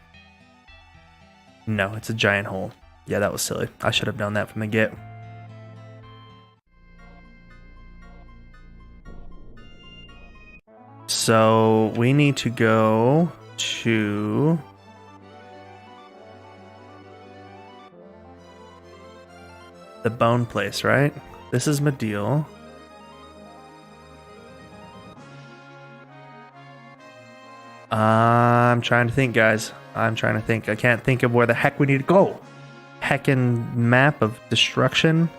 No, it's a giant hole. Yeah, that was silly. I should have known that from the get. So we need to go to... the bone place, right? This is Mediel. I'm trying to think, guys. I'm trying to think. I can't think of where the heck we need to go. Heckin' map of destruction.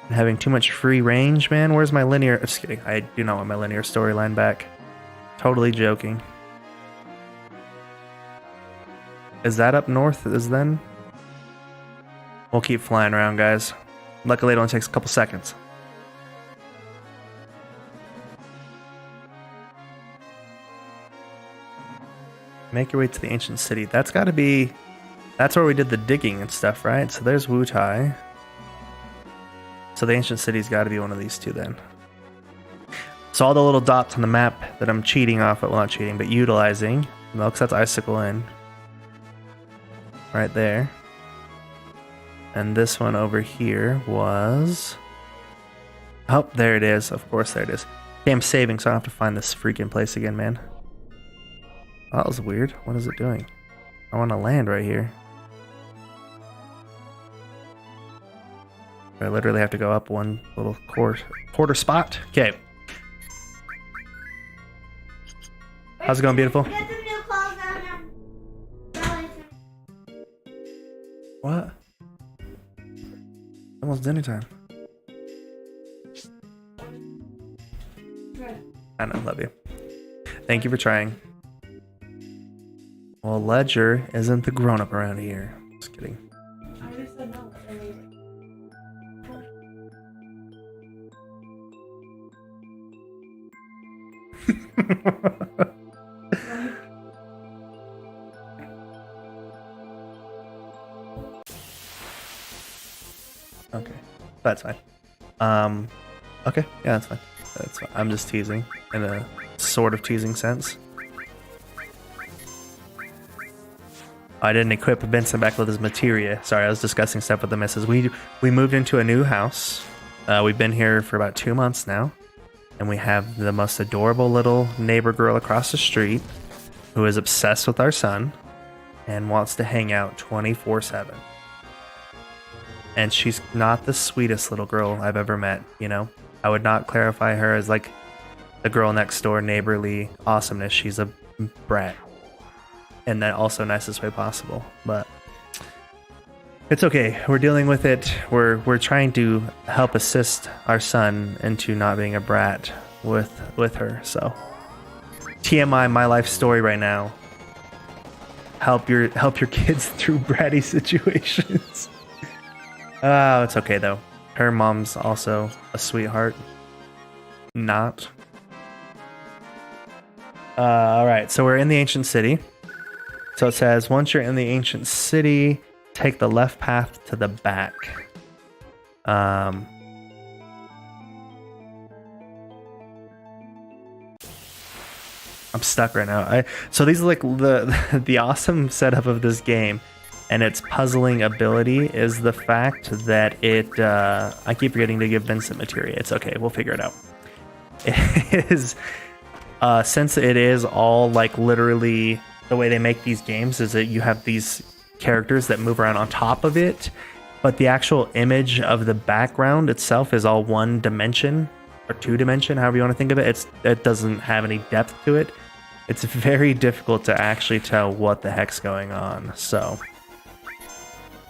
And having too much free range, man. Where's my linear... Just kidding. I do not want my linear storyline back. Totally joking. Is that up north? Is then? We'll keep flying around, guys. Luckily, it only takes a couple seconds. Make your way to the ancient city. That's got to be... That's where we did the digging and stuff, right? So there's Wutai. So the ancient city's got to be one of these two then. So all the little dots on the map that I'm cheating off of, well, not cheating, but utilizing. No, because that's Icicle Inn. Right there. And this one over here was... Oh, there it is. Of course, there it is. Okay, I'm saving, so I don't have to find this freaking place again, man. Oh, that was weird. What is it doing? I want to land right here. I literally have to go up one little quarter spot. Okay. How's it going, beautiful? What? dinner time. I know, love you. Thank you for trying. Well, Ledger isn't the grown-up around here. Just kidding. I already said no. Okay, that's fine. Okay, yeah, that's fine. That's fine. I'm just teasing in a sort of teasing sense. I didn't equip Vincent back with his materia. Sorry, I was discussing stuff with the missus. We moved into a new house. We've been here for about 2 months now, and we have the most adorable little neighbor girl across the street who is obsessed with our son and wants to hang out 24/7. And she's not the sweetest little girl I've ever met, you know? I would not clarify her as like the girl next door neighborly awesomeness. She's a brat. In that also nicest way possible. But it's okay. We're dealing with it. We're trying to help assist our son into not being a brat with her. So TMI, my life story right now. Help your kids through bratty situations. Oh, it's okay though. Her mom's also a sweetheart. Not. All right, so we're in the ancient city. So it says, once you're in the ancient city, take the left path to the back. I'm stuck right now. So these are like the awesome setup of this game, and its puzzling ability is the fact that it. I keep forgetting to give Vincent materia. It's okay. We'll figure it out. It is since it is all like literally. The way they make these games is that you have these characters that move around on top of it, but the actual image of the background itself is all one dimension or two dimension, however you want to think of it. It doesn't have any depth to it. It's very difficult to actually tell what the heck's going on. So,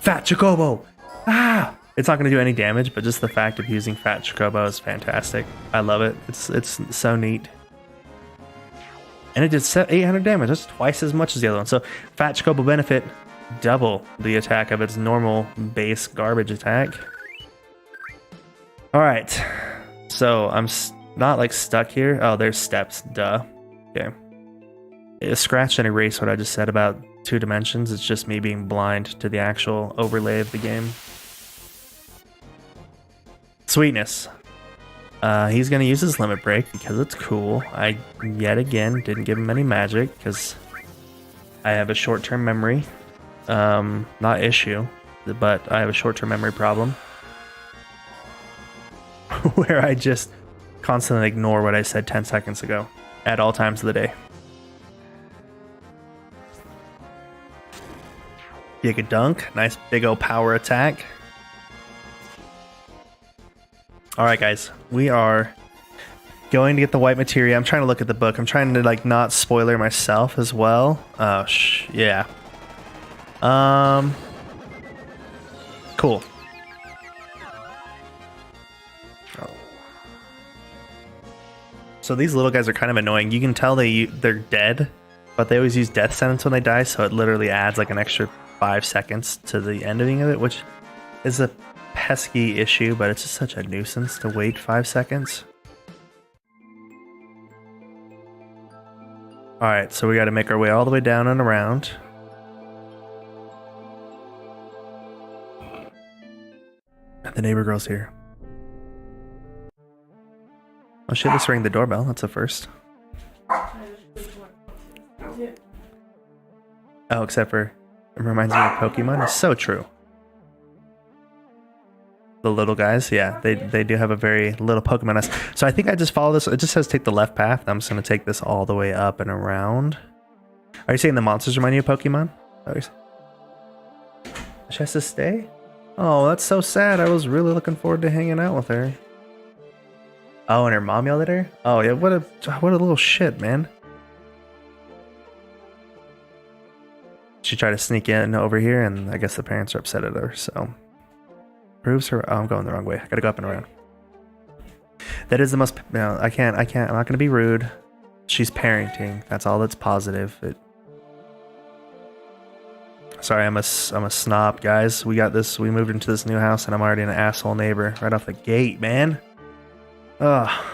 Fat Chocobo! Ah! It's not going to do any damage, but just the fact of using Fat Chocobo is fantastic. I love it. It's so neat. And it did 800 damage. That's twice as much as the other one. So Fat Chocobo benefit, double the attack of its normal base garbage attack. All right. So I'm not like stuck here. Oh, there's steps. Duh. Okay. Scratch and erase what I just said about 2 dimensions. It's just me being blind to the actual overlay of the game. Sweetness. He's going to use his limit break because it's cool. I, yet again, didn't give him any magic because I have a short-term memory. Not issue, but I have a short-term memory problem. Where I just constantly ignore what I said 10 seconds ago at all times of the day. Giga Dunk. Nice big old power attack. All right, guys, we are going to get the white materia. I'm trying to look at the book. I'm trying to like not spoiler myself as well. Oh, yeah. Cool. Oh. So these little guys are kind of annoying. You can tell they're dead, but they always use death sentence when they die. So it literally adds like an extra 5 seconds to the ending of it, which is a pesky issue, but it's just such a nuisance to wait 5 seconds. Alright, so we got to make our way all the way down and around. The neighbor girl's here. Oh shit, let's ring the doorbell. That's a first. Oh, except for it reminds me of Pokemon. It's so true. The little guys, yeah, they do have a very little Pokemon. So I think I just follow this. It just says take the left path. I'm just going to take this all the way up and around. Are you saying the monsters remind you of Pokemon? She has to stay? Oh, that's so sad. I was really looking forward to hanging out with her. Oh, and her mom yelled at her? Oh, yeah, what a little shit, man. She tried to sneak in over here, and I guess the parents are upset at her, so... Proves her. Oh, I'm going the wrong way. I gotta go up and around. That is the most. No, I can't. I'm not gonna be rude. She's parenting. That's all that's positive. Sorry, I'm a snob, guys. We got this. We moved into this new house, and I'm already an asshole neighbor right off the gate, man. Ugh.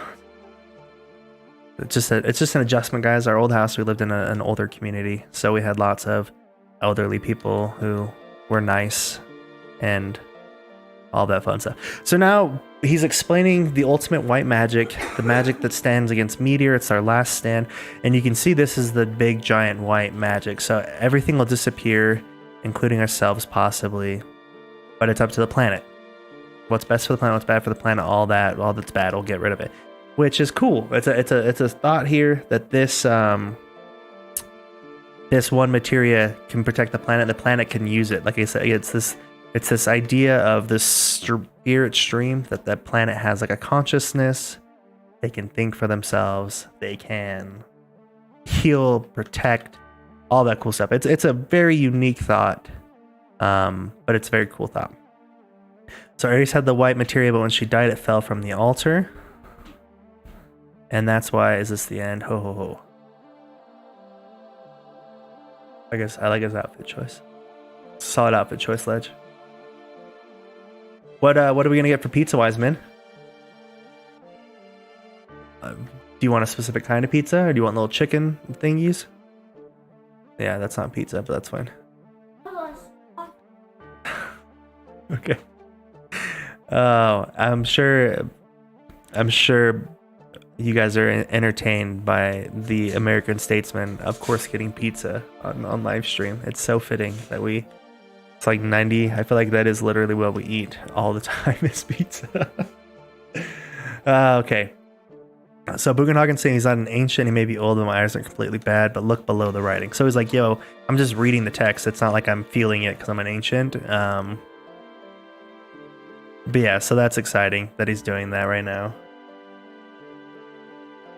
It's just an adjustment, guys. Our old house, we lived in an older community, so we had lots of elderly people who were nice and all that fun stuff. So now he's explaining the ultimate white magic, the magic that stands against meteor. It's our last stand, and you can see this is the big giant white magic. So everything will disappear, including ourselves possibly, but it's up to the planet. What's best for the planet, what's bad for the planet, all that's bad, we'll get rid of it, which is cool. It's a thought here that this one materia can protect the planet. The planet can use it. Like I said, it's this idea of this spirit stream that the planet has like a consciousness. They can think for themselves. They can heal, protect, all that cool stuff. It's a very unique thought, but it's a very cool thought. So Ares had the white materia, but when she died, it fell from the altar. And that's why, is this the end? Ho ho ho. I guess I like his outfit choice. Solid outfit choice, Ledge. What are we gonna get for pizza wise, man? Do you want a specific kind of pizza, or do you want little chicken thingies? Yeah, that's not pizza, but that's fine. Okay. Oh, I'm sure you guys are entertained by the American statesman, of course, getting pizza on live stream. It's so fitting that it's like 90. I feel like that is literally what we eat all the time is pizza. Okay. So Bugenhagen's saying he's not an ancient, he may be old, but my eyes aren't completely bad, but look below the writing. So he's like, yo, I'm just reading the text. It's not like I'm feeling it because I'm an ancient. But yeah, so that's exciting that he's doing that right now.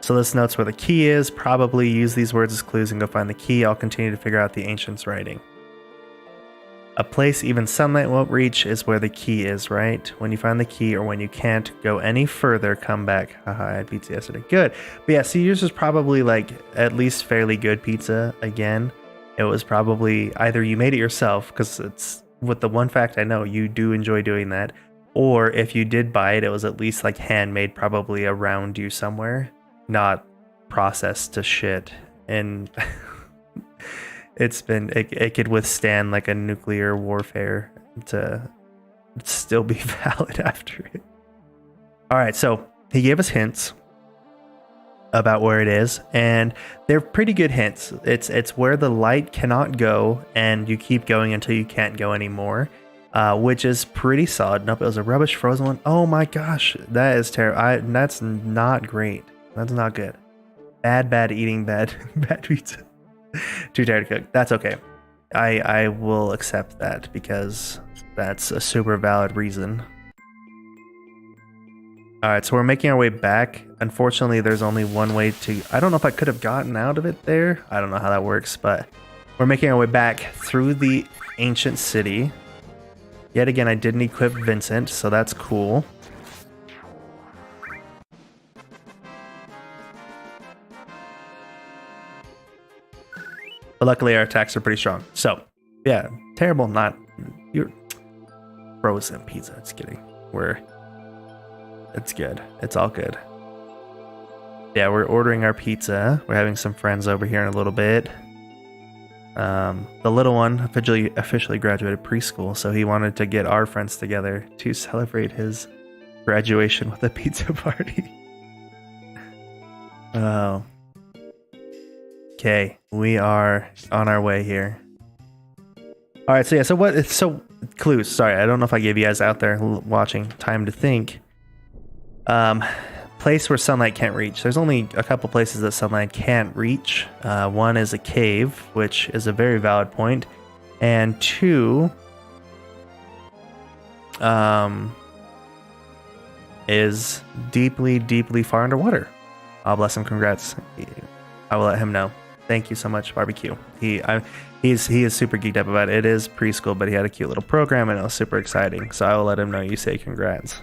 So this notes where the key is. Probably use these words as clues and go find the key. I'll continue to figure out the ancient's writing. A place even sunlight won't reach is where the key is, right? When you find the key, or when you can't go any further, come back. Haha, I had pizza yesterday. Good. But yeah, see, yours was probably like at least fairly good pizza again. It was probably either you made it yourself, because it's with the one fact I know, you do enjoy doing that. Or if you did buy it, it was at least like handmade, probably around you somewhere, not processed to shit. And it could withstand like a nuclear warfare to still be valid after it. All right, so he gave us hints about where it is, and they're pretty good hints. It's where the light cannot go, and you keep going until you can't go anymore, which is pretty solid. Nope, it was a rubbish frozen one. Oh my gosh, that is terrible. That's not great. That's not good. Bad eating, bad pizza. Too tired to cook. That's okay. I will accept that because that's a super valid reason. Alright, so we're making our way back. Unfortunately, there's only one way to... I don't know if I could have gotten out of it there. I don't know how that works, but we're making our way back through the ancient city. Yet again, I didn't equip Vincent, so that's cool. But luckily our attacks are pretty strong. So, yeah, terrible, not... You're frozen pizza, just kidding. It's good. It's all good. Yeah, we're ordering our pizza. We're having some friends over here in a little bit. The little one officially graduated preschool, so he wanted to get our friends together to celebrate his graduation with a pizza party. Oh. Okay, we are on our way here. All right, so yeah, so clues. Sorry, I don't know if I gave you guys out there watching time to think. Place where sunlight can't reach. There's only a couple places that sunlight can't reach. One is a cave, which is a very valid point, and two is deeply far underwater. Oh, bless him. Congrats. I will let him know. Thank you so much, Barbecue. He is super geeked up about it. It is preschool, but he had a cute little program and it was super exciting. So I will let him know you say congrats.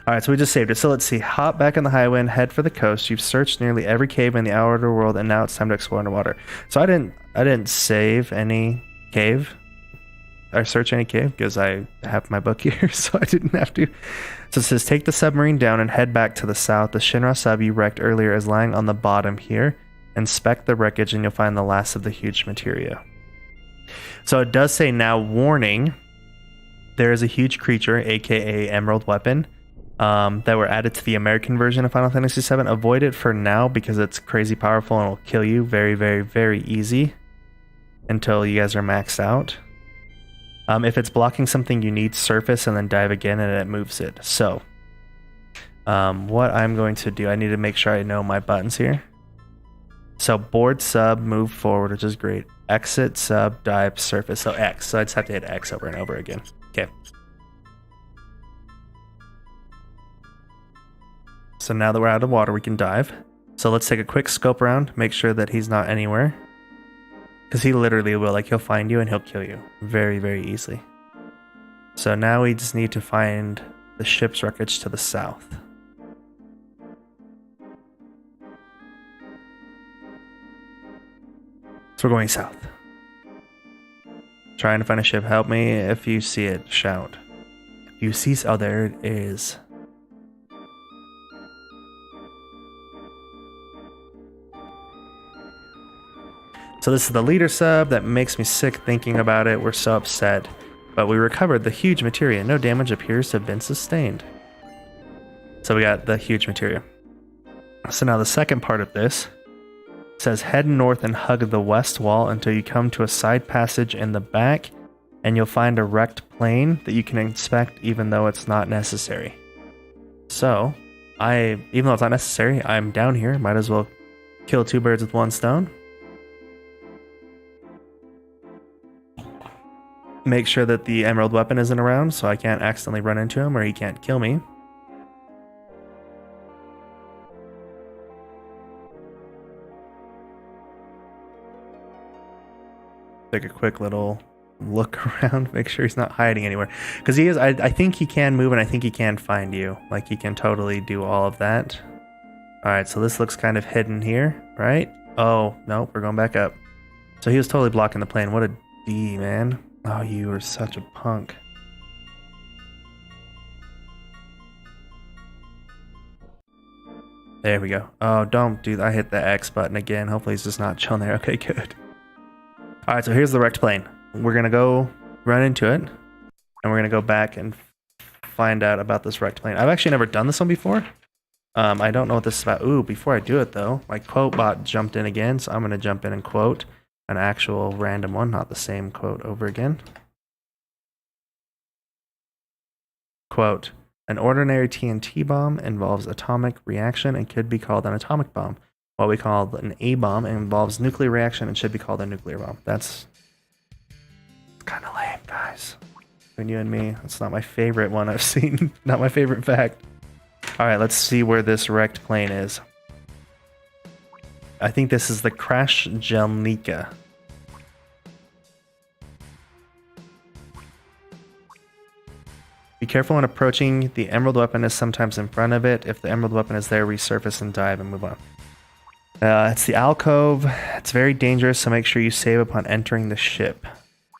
All right, so we just saved it. So let's see. Hop back on the highway and head for the coast. You've searched nearly every cave in the outer world, and now it's time to explore underwater. So I didn't save any cave. Or search any cave because I have my book here, so I didn't have to. So it says, take the submarine down and head back to the south. The Shinra sub you wrecked earlier is lying on the bottom here. Inspect the wreckage and you'll find the last of the huge materia. So it does say, now warning, there is a huge creature, aka Emerald Weapon, that were added to the American version of Final Fantasy VII. Avoid it for now because it's crazy powerful and will kill you very, very, very easy until you guys are maxed out. If it's blocking something, you need surface and then dive again and it moves it. So what I'm going to do, I need to make sure I know my buttons here. So board, sub, move forward, which is great. Exit, sub, dive, surface. So X. So I just have to hit X over and over again. Okay. So now that we're out of water, we can dive. So let's take a quick scope around, make sure that he's not anywhere. Because he literally will, like, he'll find you and he'll kill you very, very easily. So now we just need to find the ship's wreckage to the south. So we're going south. Trying to find a ship. Help me if you see it. Shout. If you see... Oh, there it is. So this is the leader sub. That makes me sick thinking about it. We're so upset. But we recovered the huge materia. No damage appears to have been sustained. So we got the huge materia. So now the second part of this says head north and hug the west wall until you come to a side passage in the back, and you'll find a wrecked plane that you can inspect even though it's not necessary. So even though it's not necessary, I'm down here. Might as well kill two birds with one stone. Make sure that the emerald weapon isn't around so I can't accidentally run into him or he can't kill me. Take a quick little look around, make sure he's not hiding anywhere. Because he is, I think he can move and I think he can find you. Like, he can totally do all of that. Alright, so this looks kind of hidden here, right? Oh, no, we're going back up. So he was totally blocking the plane. What a D, man. Oh, you are such a punk. There we go. Oh, don't do that. I hit the X button again. Hopefully he's just not chilling there. Okay, good. Alright, so here's the wrecked plane. We're going to go run into it. And we're going to go back and find out about this wrecked plane. I've actually never done this one before. I don't know what this is about. Ooh, before I do it though, my quote bot jumped in again. So I'm going to jump in and quote an actual random one, not the same quote over again. Quote, an ordinary TNT bomb involves atomic reaction and could be called an atomic bomb. What we call an A bomb involves nuclear reaction and should be called a nuclear bomb. That's kind of lame, guys. Between you and me, that's not my favorite one I've seen. Not my favorite fact. All right, let's see where this wrecked plane is. I think this is the Crash Jelnica. Be careful when approaching. The emerald weapon is sometimes in front of it. If the emerald weapon is there, resurface and dive and move on. It's the alcove. It's very dangerous, so make sure you save upon entering the ship.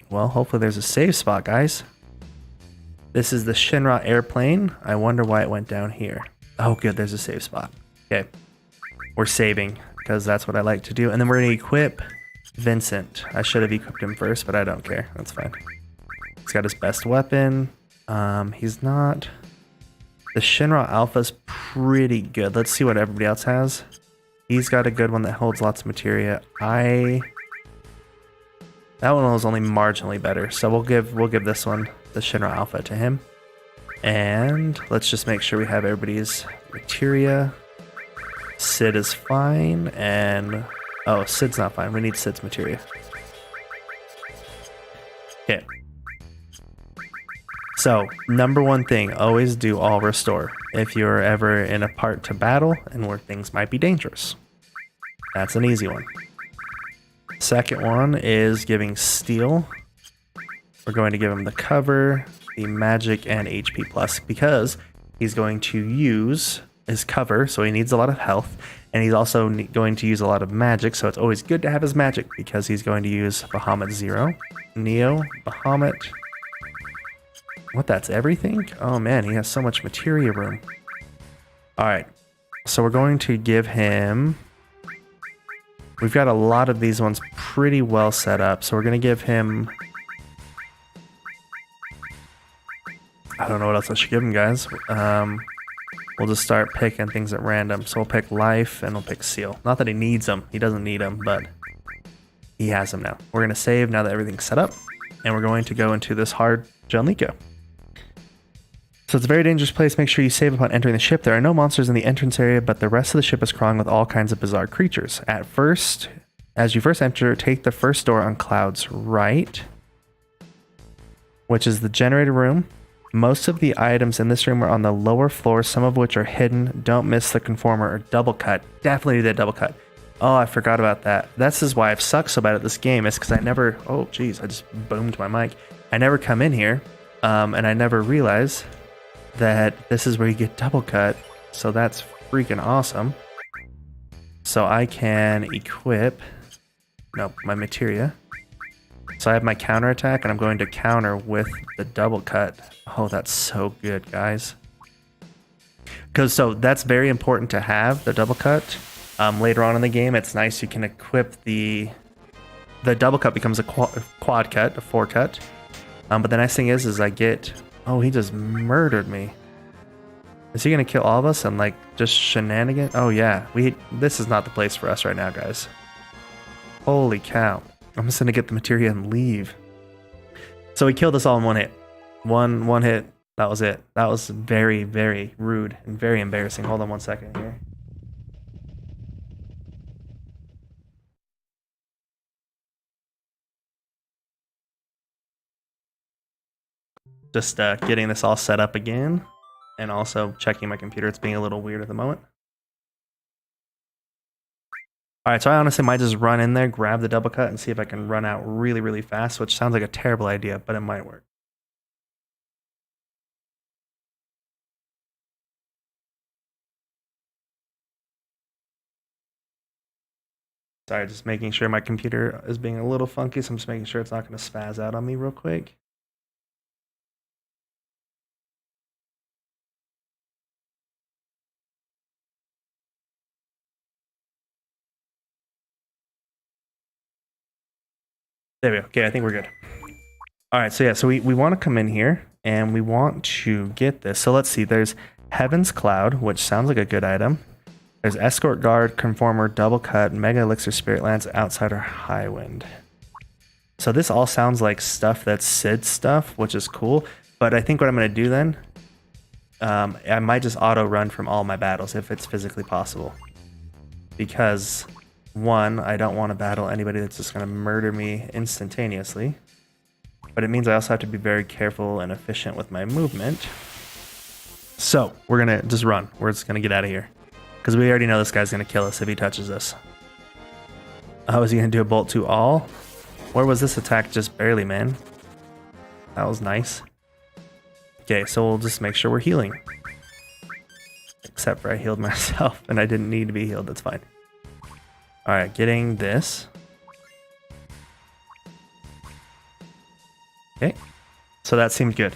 Well, hopefully there's a save spot, guys. This is the Shinra airplane. I wonder why it went down here. Oh, good, there's a save spot. Okay, we're saving because that's what I like to do. And then we're going to equip Vincent. I should have equipped him first, but I don't care. That's fine. He's got his best weapon. He's not... The Shinra Alpha's pretty good. Let's see what everybody else has. He's got a good one that holds lots of materia. That one was only marginally better, so we'll give this one, the Shinra Alpha, to him. And let's just make sure we have everybody's materia. Sid is fine, and... Oh, Sid's not fine. We need Sid's materia. Okay. So, number one thing, always do all restore if you're ever in a part to battle and where things might be dangerous. That's an easy one. Second one is giving steel. We're going to give him the cover, the magic, and HP plus because he's going to use his cover, so he needs a lot of health, and he's also going to use a lot of magic, so it's always good to have his magic because he's going to use Bahamut 0. Neo, Bahamut. What, that's everything? Oh man, he has so much materia room. Alright, so we're going to give him... We've got a lot of these ones pretty well set up, so we're going to give him... I don't know what else I should give him, guys. We'll just start picking things at random. So we'll pick life and we'll pick seal. Not that he needs them. He doesn't need them, but he has them now. We're going to save now that everything's set up. And we're going to go into this hard John Lico. So it's a very dangerous place. Make sure you save upon entering the ship. There are no monsters in the entrance area, but the rest of the ship is crawling with all kinds of bizarre creatures. As you first enter, take the first door on Cloud's right, which is the generator room. Most of the items in this room are on the lower floor, some of which are hidden. Don't miss the conformer or double cut. Definitely do that double cut. Oh, I forgot about that. This is why I've sucked so bad at this game, is because I never... Oh, jeez, I just boomed my mic. I never come in here, and I never realize that this is where you get double cut. So that's freaking awesome. So I can equip... Nope, my materia. So I have my counterattack, and I'm going to counter with the double cut. Oh, that's so good, guys. So that's very important to have, the double cut. Later on in the game, it's nice you can equip the double cut becomes a quad cut, a 4 cut. But the nice thing is I get... Oh, he just murdered me. Is he going to kill all of us and like just shenanigans? Oh yeah, this is not the place for us right now, guys. Holy cow. I'm just gonna get the materia and leave. So he killed us all in one hit. One hit. That was it. That was very, very rude and very embarrassing. Hold on one second here. Just getting this all set up again. And also checking my computer. It's being a little weird at the moment. Alright, so I honestly might just run in there, grab the double cut, and see if I can run out really, really fast, which sounds like a terrible idea, but it might work. Sorry, just making sure my computer is being a little funky, so I'm just making sure it's not going to spaz out on me real quick. There we go. Okay, I think we're good. All right, so yeah, so we want to come in here and we want to get this. So let's see, there's Heaven's Cloud, which sounds like a good item. There's Escort Guard, Conformer, Double Cut, Mega Elixir, Spirit Lance, Outsider, High Wind. So this all sounds like stuff that's Sid stuff, which is cool. But I think what I'm going to do then, I might just auto run from all my battles if it's physically possible. Because... one, I don't want to battle anybody that's just going to murder me instantaneously. But it means I also have to be very careful and efficient with my movement. So, we're going to just run. We're just going to get out of here. Because we already know this guy's going to kill us if he touches us. How is he going to do a bolt to all? Where was this attack? Just barely, man. That was nice. Okay, so we'll just make sure we're healing. Except for I healed myself and I didn't need to be healed. That's fine. Alright, getting this. Okay, so that seemed good.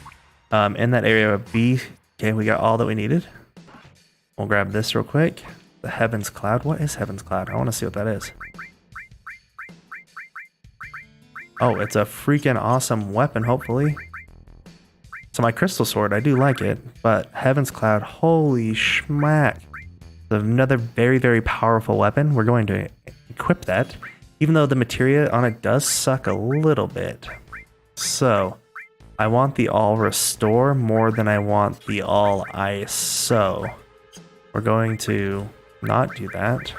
In that area of B, okay, we got all that we needed. We'll grab this real quick. The Heaven's Cloud. What is Heaven's Cloud? I want to see what that is. Oh, it's a freaking awesome weapon, hopefully. So my Crystal Sword, I do like it, but Heaven's Cloud, holy schmack. Another very, very powerful weapon. We're going to equip that, even though the materia on it does suck a little bit. So, I want the all restore more than I want the all ice. So, we're going to not do that.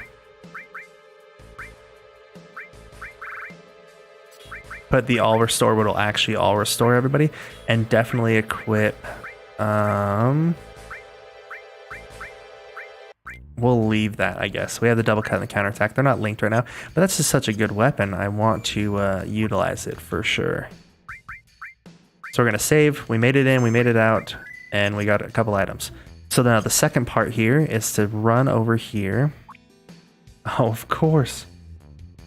Put the all restore what will actually all restore everybody, and definitely equip. What we'll leave that, I guess. We have the double cut and the counterattack. They're not linked right now, but that's just such a good weapon. I want to utilize it for sure. So we're going to save. We made it in, we made it out, and we got a couple items. So now the second part here is to run over here. Oh, of course.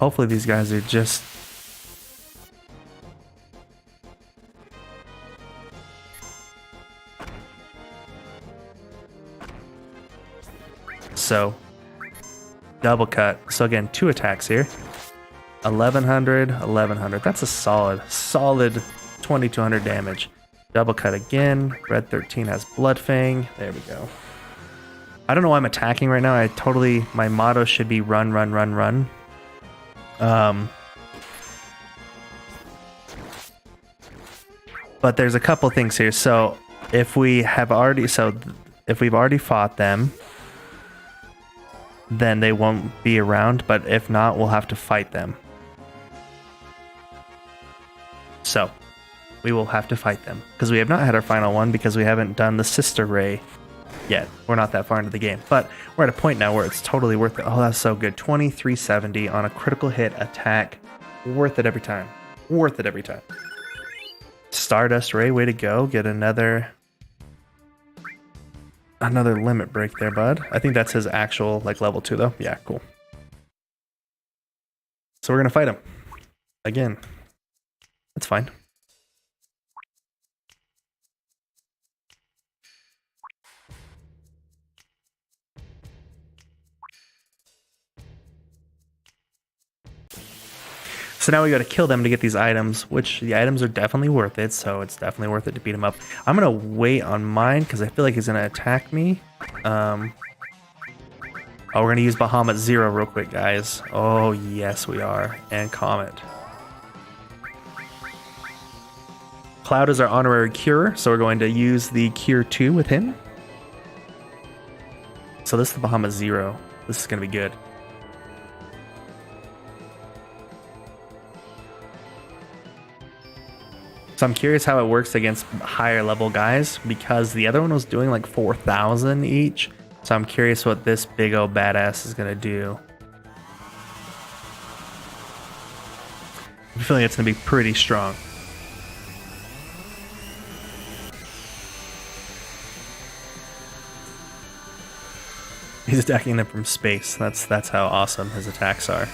Hopefully these guys are just... So, double cut. So again, 2 attacks here. 1100, 1100. That's a solid 2200 damage. Double cut again. Red 13 has Blood Fang. There we go. I don't know why I'm attacking right now. My motto should be run, run, run, run. But there's a couple things here. So if we've already fought them, then they won't be around. But if not, we'll have to fight them. So we will have to fight them because we have not had our final one because we haven't done the Sister Ray yet. We're not that far into the game, but we're at a point now where it's totally worth it. Oh, that's so good. 2370 on a critical hit attack. Worth it every time. Worth it every time. Stardust Ray, way to go. Get another limit break there, bud. I think that's his actual level 2 though. Yeah, cool. So we're gonna fight him again. That's fine. So now we got to kill them to get these items, which the items are definitely worth it. So it's definitely worth it to beat him up. I'm going to wait on mine because I feel like he's going to attack me. Oh, we're going to use Bahamut Zero real quick, guys. Oh, yes, we are. And Comet. Cloud is our honorary cure, so we're going to use the Cure 2 with him. So this is the Bahamut Zero. This is going to be good. So I'm curious how it works against higher level guys because the other one was doing like 4,000 each. So I'm curious what this big old badass is going to do. I'm feeling it's going to be pretty strong. He's attacking them from space. That's how awesome his attacks are.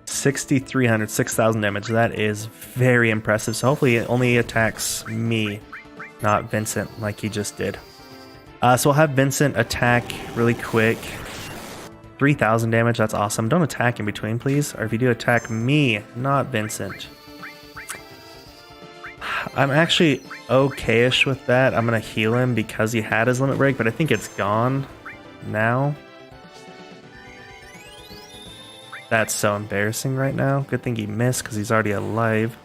$6,300, 6,000 damage. That is very impressive. So hopefully it only attacks me, not Vincent, like he just did. So we'll have Vincent attack really quick. 3,000 damage. That's awesome. Don't attack in between, please. Or if you do, attack me, not Vincent. I'm actually okay-ish with that. I'm gonna heal him because he had his limit break, but I think it's gone now. That's so embarrassing right now. Good thing he missed because he's already alive.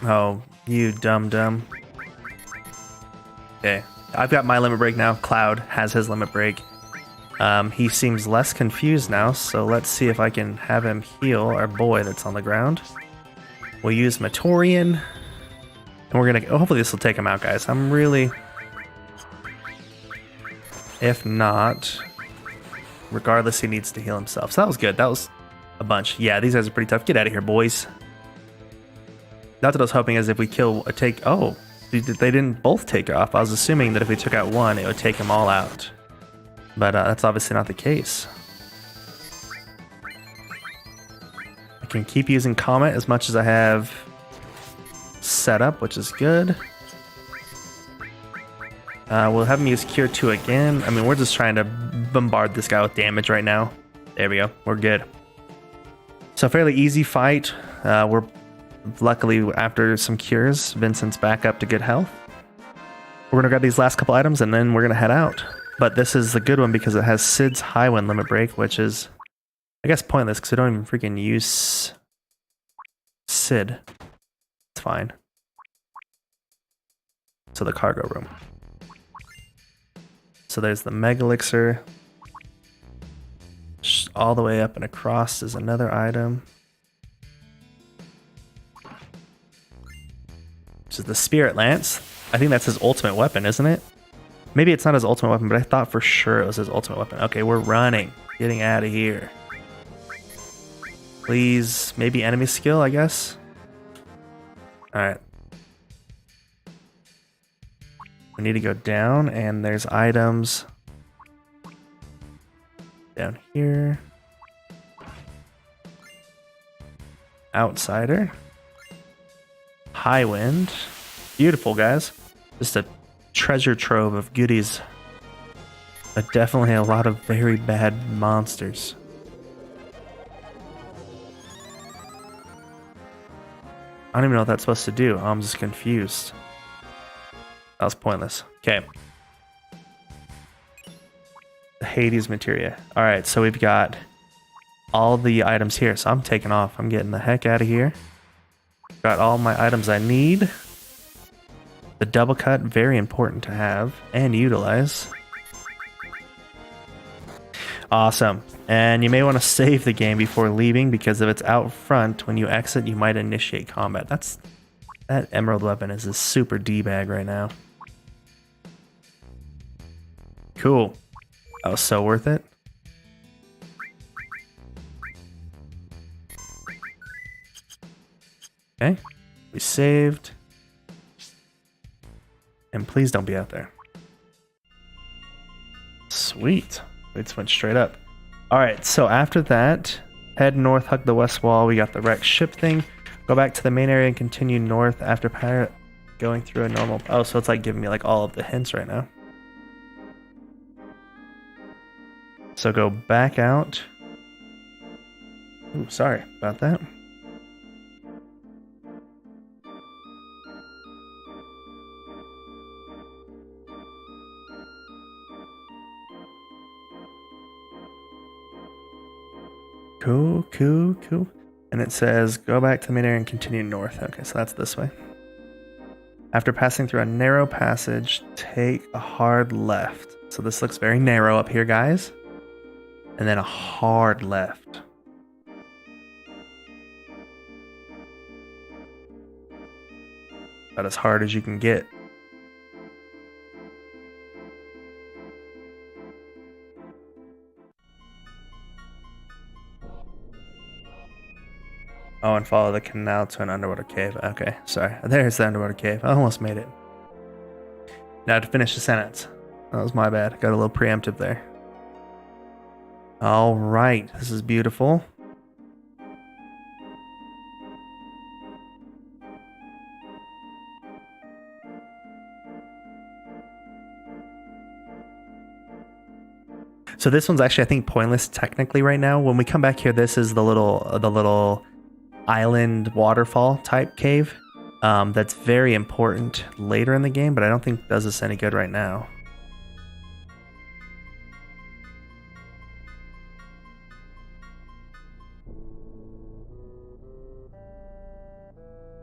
Oh, you dumb. Okay, I've got my limit break now. Cloud has his limit break. He seems less confused now, so let's see if I can have him heal our boy that's on the ground. We'll use Matorian. And we're gonna... hopefully this will take him out, guys. I'm really... If not, regardless, he needs to heal himself. So that was good. That was a bunch. Yeah, these guys are pretty tough. Get out of here, boys. Not that I was hoping as if we kill a take... Oh, they didn't both take off. I was assuming that if we took out one, it would take them all out. But that's obviously not the case. I can keep using Comet as much as I have set up, which is good. We'll have him use Cure 2 again. I mean, we're just trying to bombard this guy with damage right now. There we go. We're good. So fairly easy fight. We're luckily, after some cures, Vincent's back up to good health. We're going to grab these last couple items and then we're going to head out. But this is the good one because it has Sid's High Wind limit break, which is, I guess, pointless because I don't even freaking use Sid. It's fine. So the cargo room. So there's the Mega Elixir. Just all the way up and across is another item. This is the Spirit Lance. I think that's his ultimate weapon, isn't it? Maybe it's not his ultimate weapon, but I thought for sure it was his ultimate weapon. Okay, we're running. Getting out of here. Please, maybe enemy skill, I guess? Alright. We need to go down, and there's items down here. Outsider. High wind. Beautiful, guys. Just a treasure trove of goodies. But definitely a lot of very bad monsters. I don't even know what that's supposed to do. I'm just confused. That was pointless. Okay. The Hades materia. Alright, so we've got all the items here. So I'm taking off. I'm getting the heck out of here. Got all my items I need. The double cut, very important to have and utilize. Awesome. And you may want to save the game before leaving, because if it's out front, when you exit, you might initiate combat. That emerald weapon is a super D-bag right now. Cool. That was so worth it. Okay. We saved. And please don't be out there. Sweet. We just went straight up. Alright, so after that, head north, hug the west wall. We got the wrecked ship thing. Go back to the main area and continue north after going through a normal... Oh, so it's like giving me like all of the hints right now. So go back out. Ooh, sorry about that. Cool. And it says, go back to the main area and continue north. Okay, so that's this way. After passing through a narrow passage, take a hard left. So this looks very narrow up here, guys. And then a hard left. About as hard as you can get. Oh, and follow the canal to an underwater cave. Okay, sorry. There's the underwater cave. I almost made it. Now to finish the sentence. That was my bad. Got a little preemptive there. All right. This is beautiful. So this one's actually, I think, pointless technically right now. When we come back here, this is the little island waterfall type cave. That's very important later in the game, but I don't think it does us any good right now.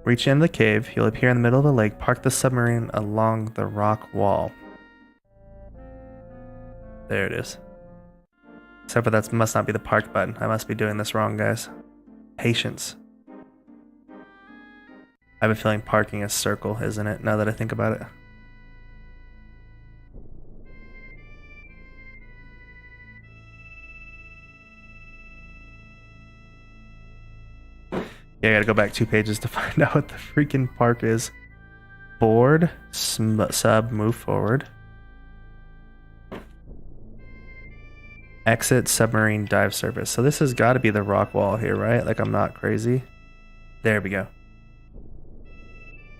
Reach into the cave. You'll appear in the middle of the lake. Park the submarine along the rock wall. There it is. Except for that must not be the park button. I must be doing this wrong, guys. Patience. I have a feeling parking is circle, isn't it? Now that I think about it. Yeah, I gotta go back 2 pages to find out what the freaking park is. Board, sub, move forward. Exit, submarine, dive surface. So this has got to be the rock wall here, right? Like I'm not crazy. There we go.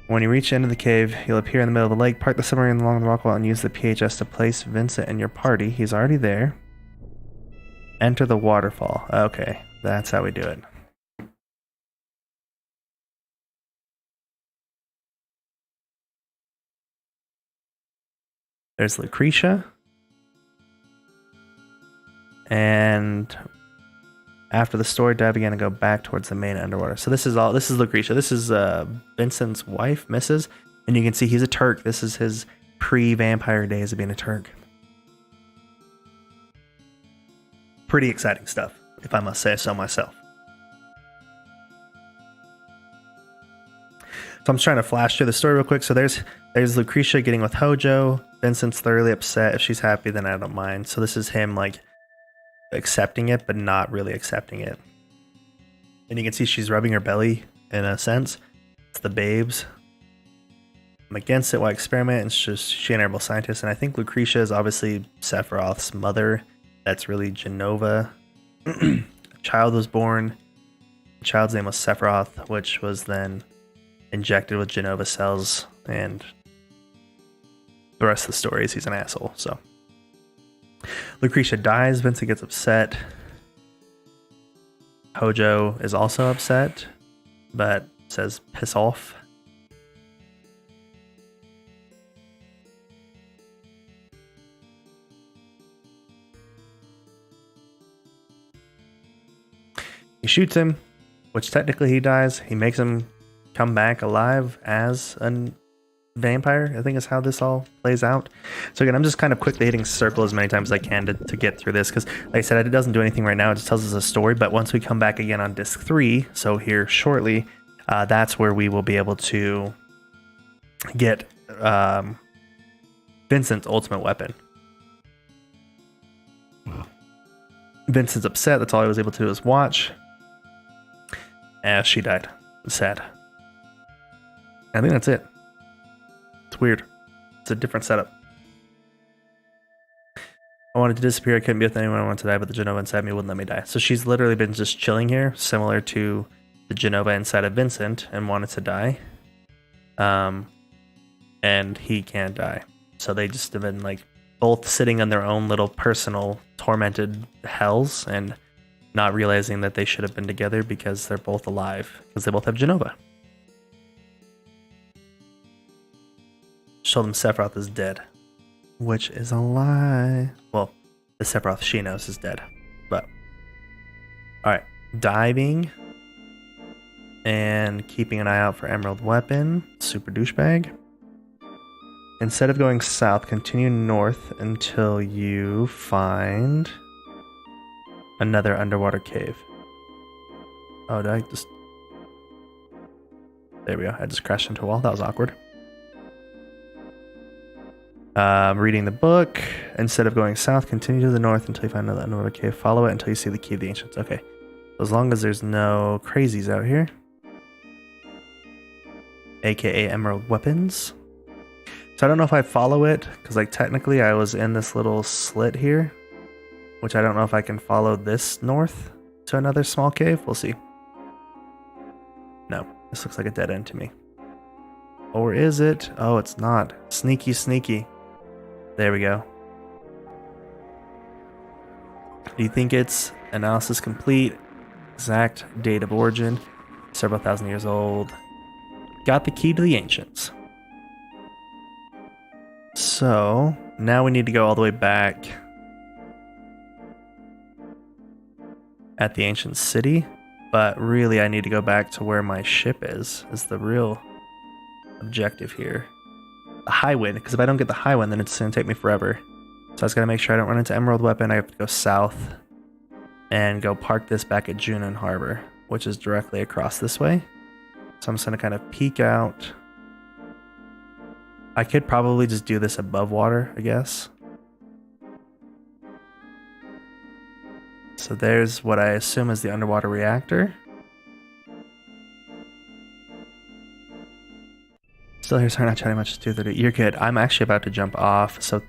When you reach the end of the cave, you'll appear in the middle of the lake. Park the submarine along the rock wall and use the PHS to place Vincent in your party. He's already there. Enter the waterfall. Okay, that's how we do it. There's Lucretia. And after the story, dive again and go back towards the main underwater. So this is Lucretia. This is Vincent's wife, Mrs. And you can see he's a Turk. This is his pre-vampire days of being a Turk. pretty exciting stuff, if I must say so myself. So I'm just trying to flash through the story real quick. So there's Lucretia getting with Hojo. Vincent's thoroughly upset. If she's happy, then I don't mind. So this is him like accepting it, but not really accepting it. And you can see she's rubbing her belly in a sense. It's the babes. I'm against it. Why experiment? It's just she and I are both scientists. And I think Lucretia is obviously Sephiroth's mother. That's really Genova. A child was born. The child's name was Sephiroth, which was then injected with Genova cells, and the rest of the story is he's an asshole. So Lucretia dies, Vincent gets upset. Hojo is also upset, but says piss off. He shoots him, which technically he dies. He makes him come back alive as a vampire, I think is how this all plays out. So again, I'm just kind of quickly hitting circle as many times as I can to get through this, because like I said, it doesn't do anything right now. It just tells us a story. But once we come back again on disc 3, so here shortly, that's where we will be able to get Vincent's ultimate weapon. Vincent's upset. That's all I was able to do is watch as she died. Sad. I think that's it. It's weird. It's a different setup. I wanted to disappear. I couldn't be with anyone. I wanted to die, but the Genova inside me wouldn't let me die. So she's literally been just chilling here, similar to the Genova inside of Vincent, and wanted to die. And he can't die. So they just have been like both sitting on their own little personal tormented hells and not realizing that they should have been together because they're both alive, because they both have Genova. Show them Sephiroth is dead, which is a lie. Well, the Sephiroth she knows is dead, but all right, diving and keeping an eye out for emerald weapon. Super douchebag. Instead of going south, continue north until you find another underwater cave. Oh, did I just... There we go. I just crashed into a wall. That was awkward. Reading the book. Instead of going south, continue to the north until you find another underwater cave. Follow it until you see the key of the ancients. Okay. As long as there's no crazies out here. AKA emerald weapons. So I don't know if I follow it, because like technically I was in this little slit here, which I don't know if I can follow this north to another small cave. We'll see. No, this looks like a dead end to me. Or is it? Oh, it's not. Sneaky, sneaky. There we go. Do you think it's analysis complete? Exact date of origin. Several thousand years old. Got the key to the ancients. So now we need to go all the way back at the ancient city, but really I need to go back to where my ship is the real objective here. The high wind, because if I don't get the high wind, then it's going to take me forever. So I just got to make sure I don't run into emerald weapon. I have to go south and go park this back at Junon Harbor, which is directly across this way. So I'm just going to kind of peek out. I could probably just do this above water, I guess. So there's what I assume is the underwater reactor. Still here, sorry, not chatting much. It's 2:30. You're good. I'm actually about to jump off. So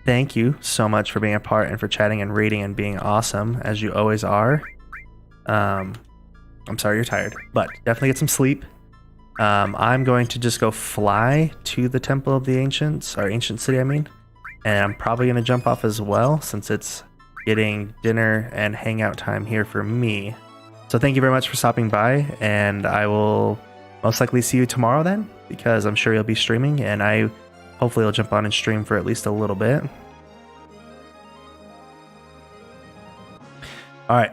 thank you so much for being a part and for chatting and reading and being awesome, as you always are. I'm sorry you're tired, but definitely get some sleep. I'm going to just go fly to the Temple of the Ancients, or Ancient City, I mean. And I'm probably going to jump off as well, since it's getting dinner and hangout time here for me. So thank you very much for stopping by, and I will most likely see you tomorrow then, because I'm sure you'll be streaming, and I hopefully will jump on and stream for at least a little bit. All right.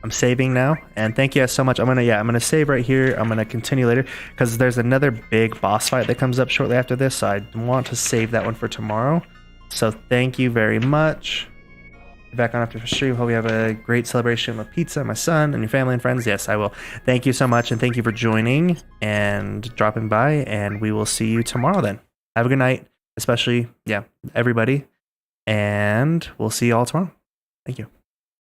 I'm saving now, and thank you guys so much. I'm gonna save right here. I'm gonna continue later because there's another big boss fight that comes up shortly after this, so I want to save that one for tomorrow. So thank you very much. Be back on after the stream. Hope you have a great celebration with pizza, my son, and your family and friends. Yes, I will. Thank you so much, and thank you for joining and dropping by, and we will see you tomorrow then. Have a good night, especially, yeah, everybody, and we'll see you all tomorrow. Thank you.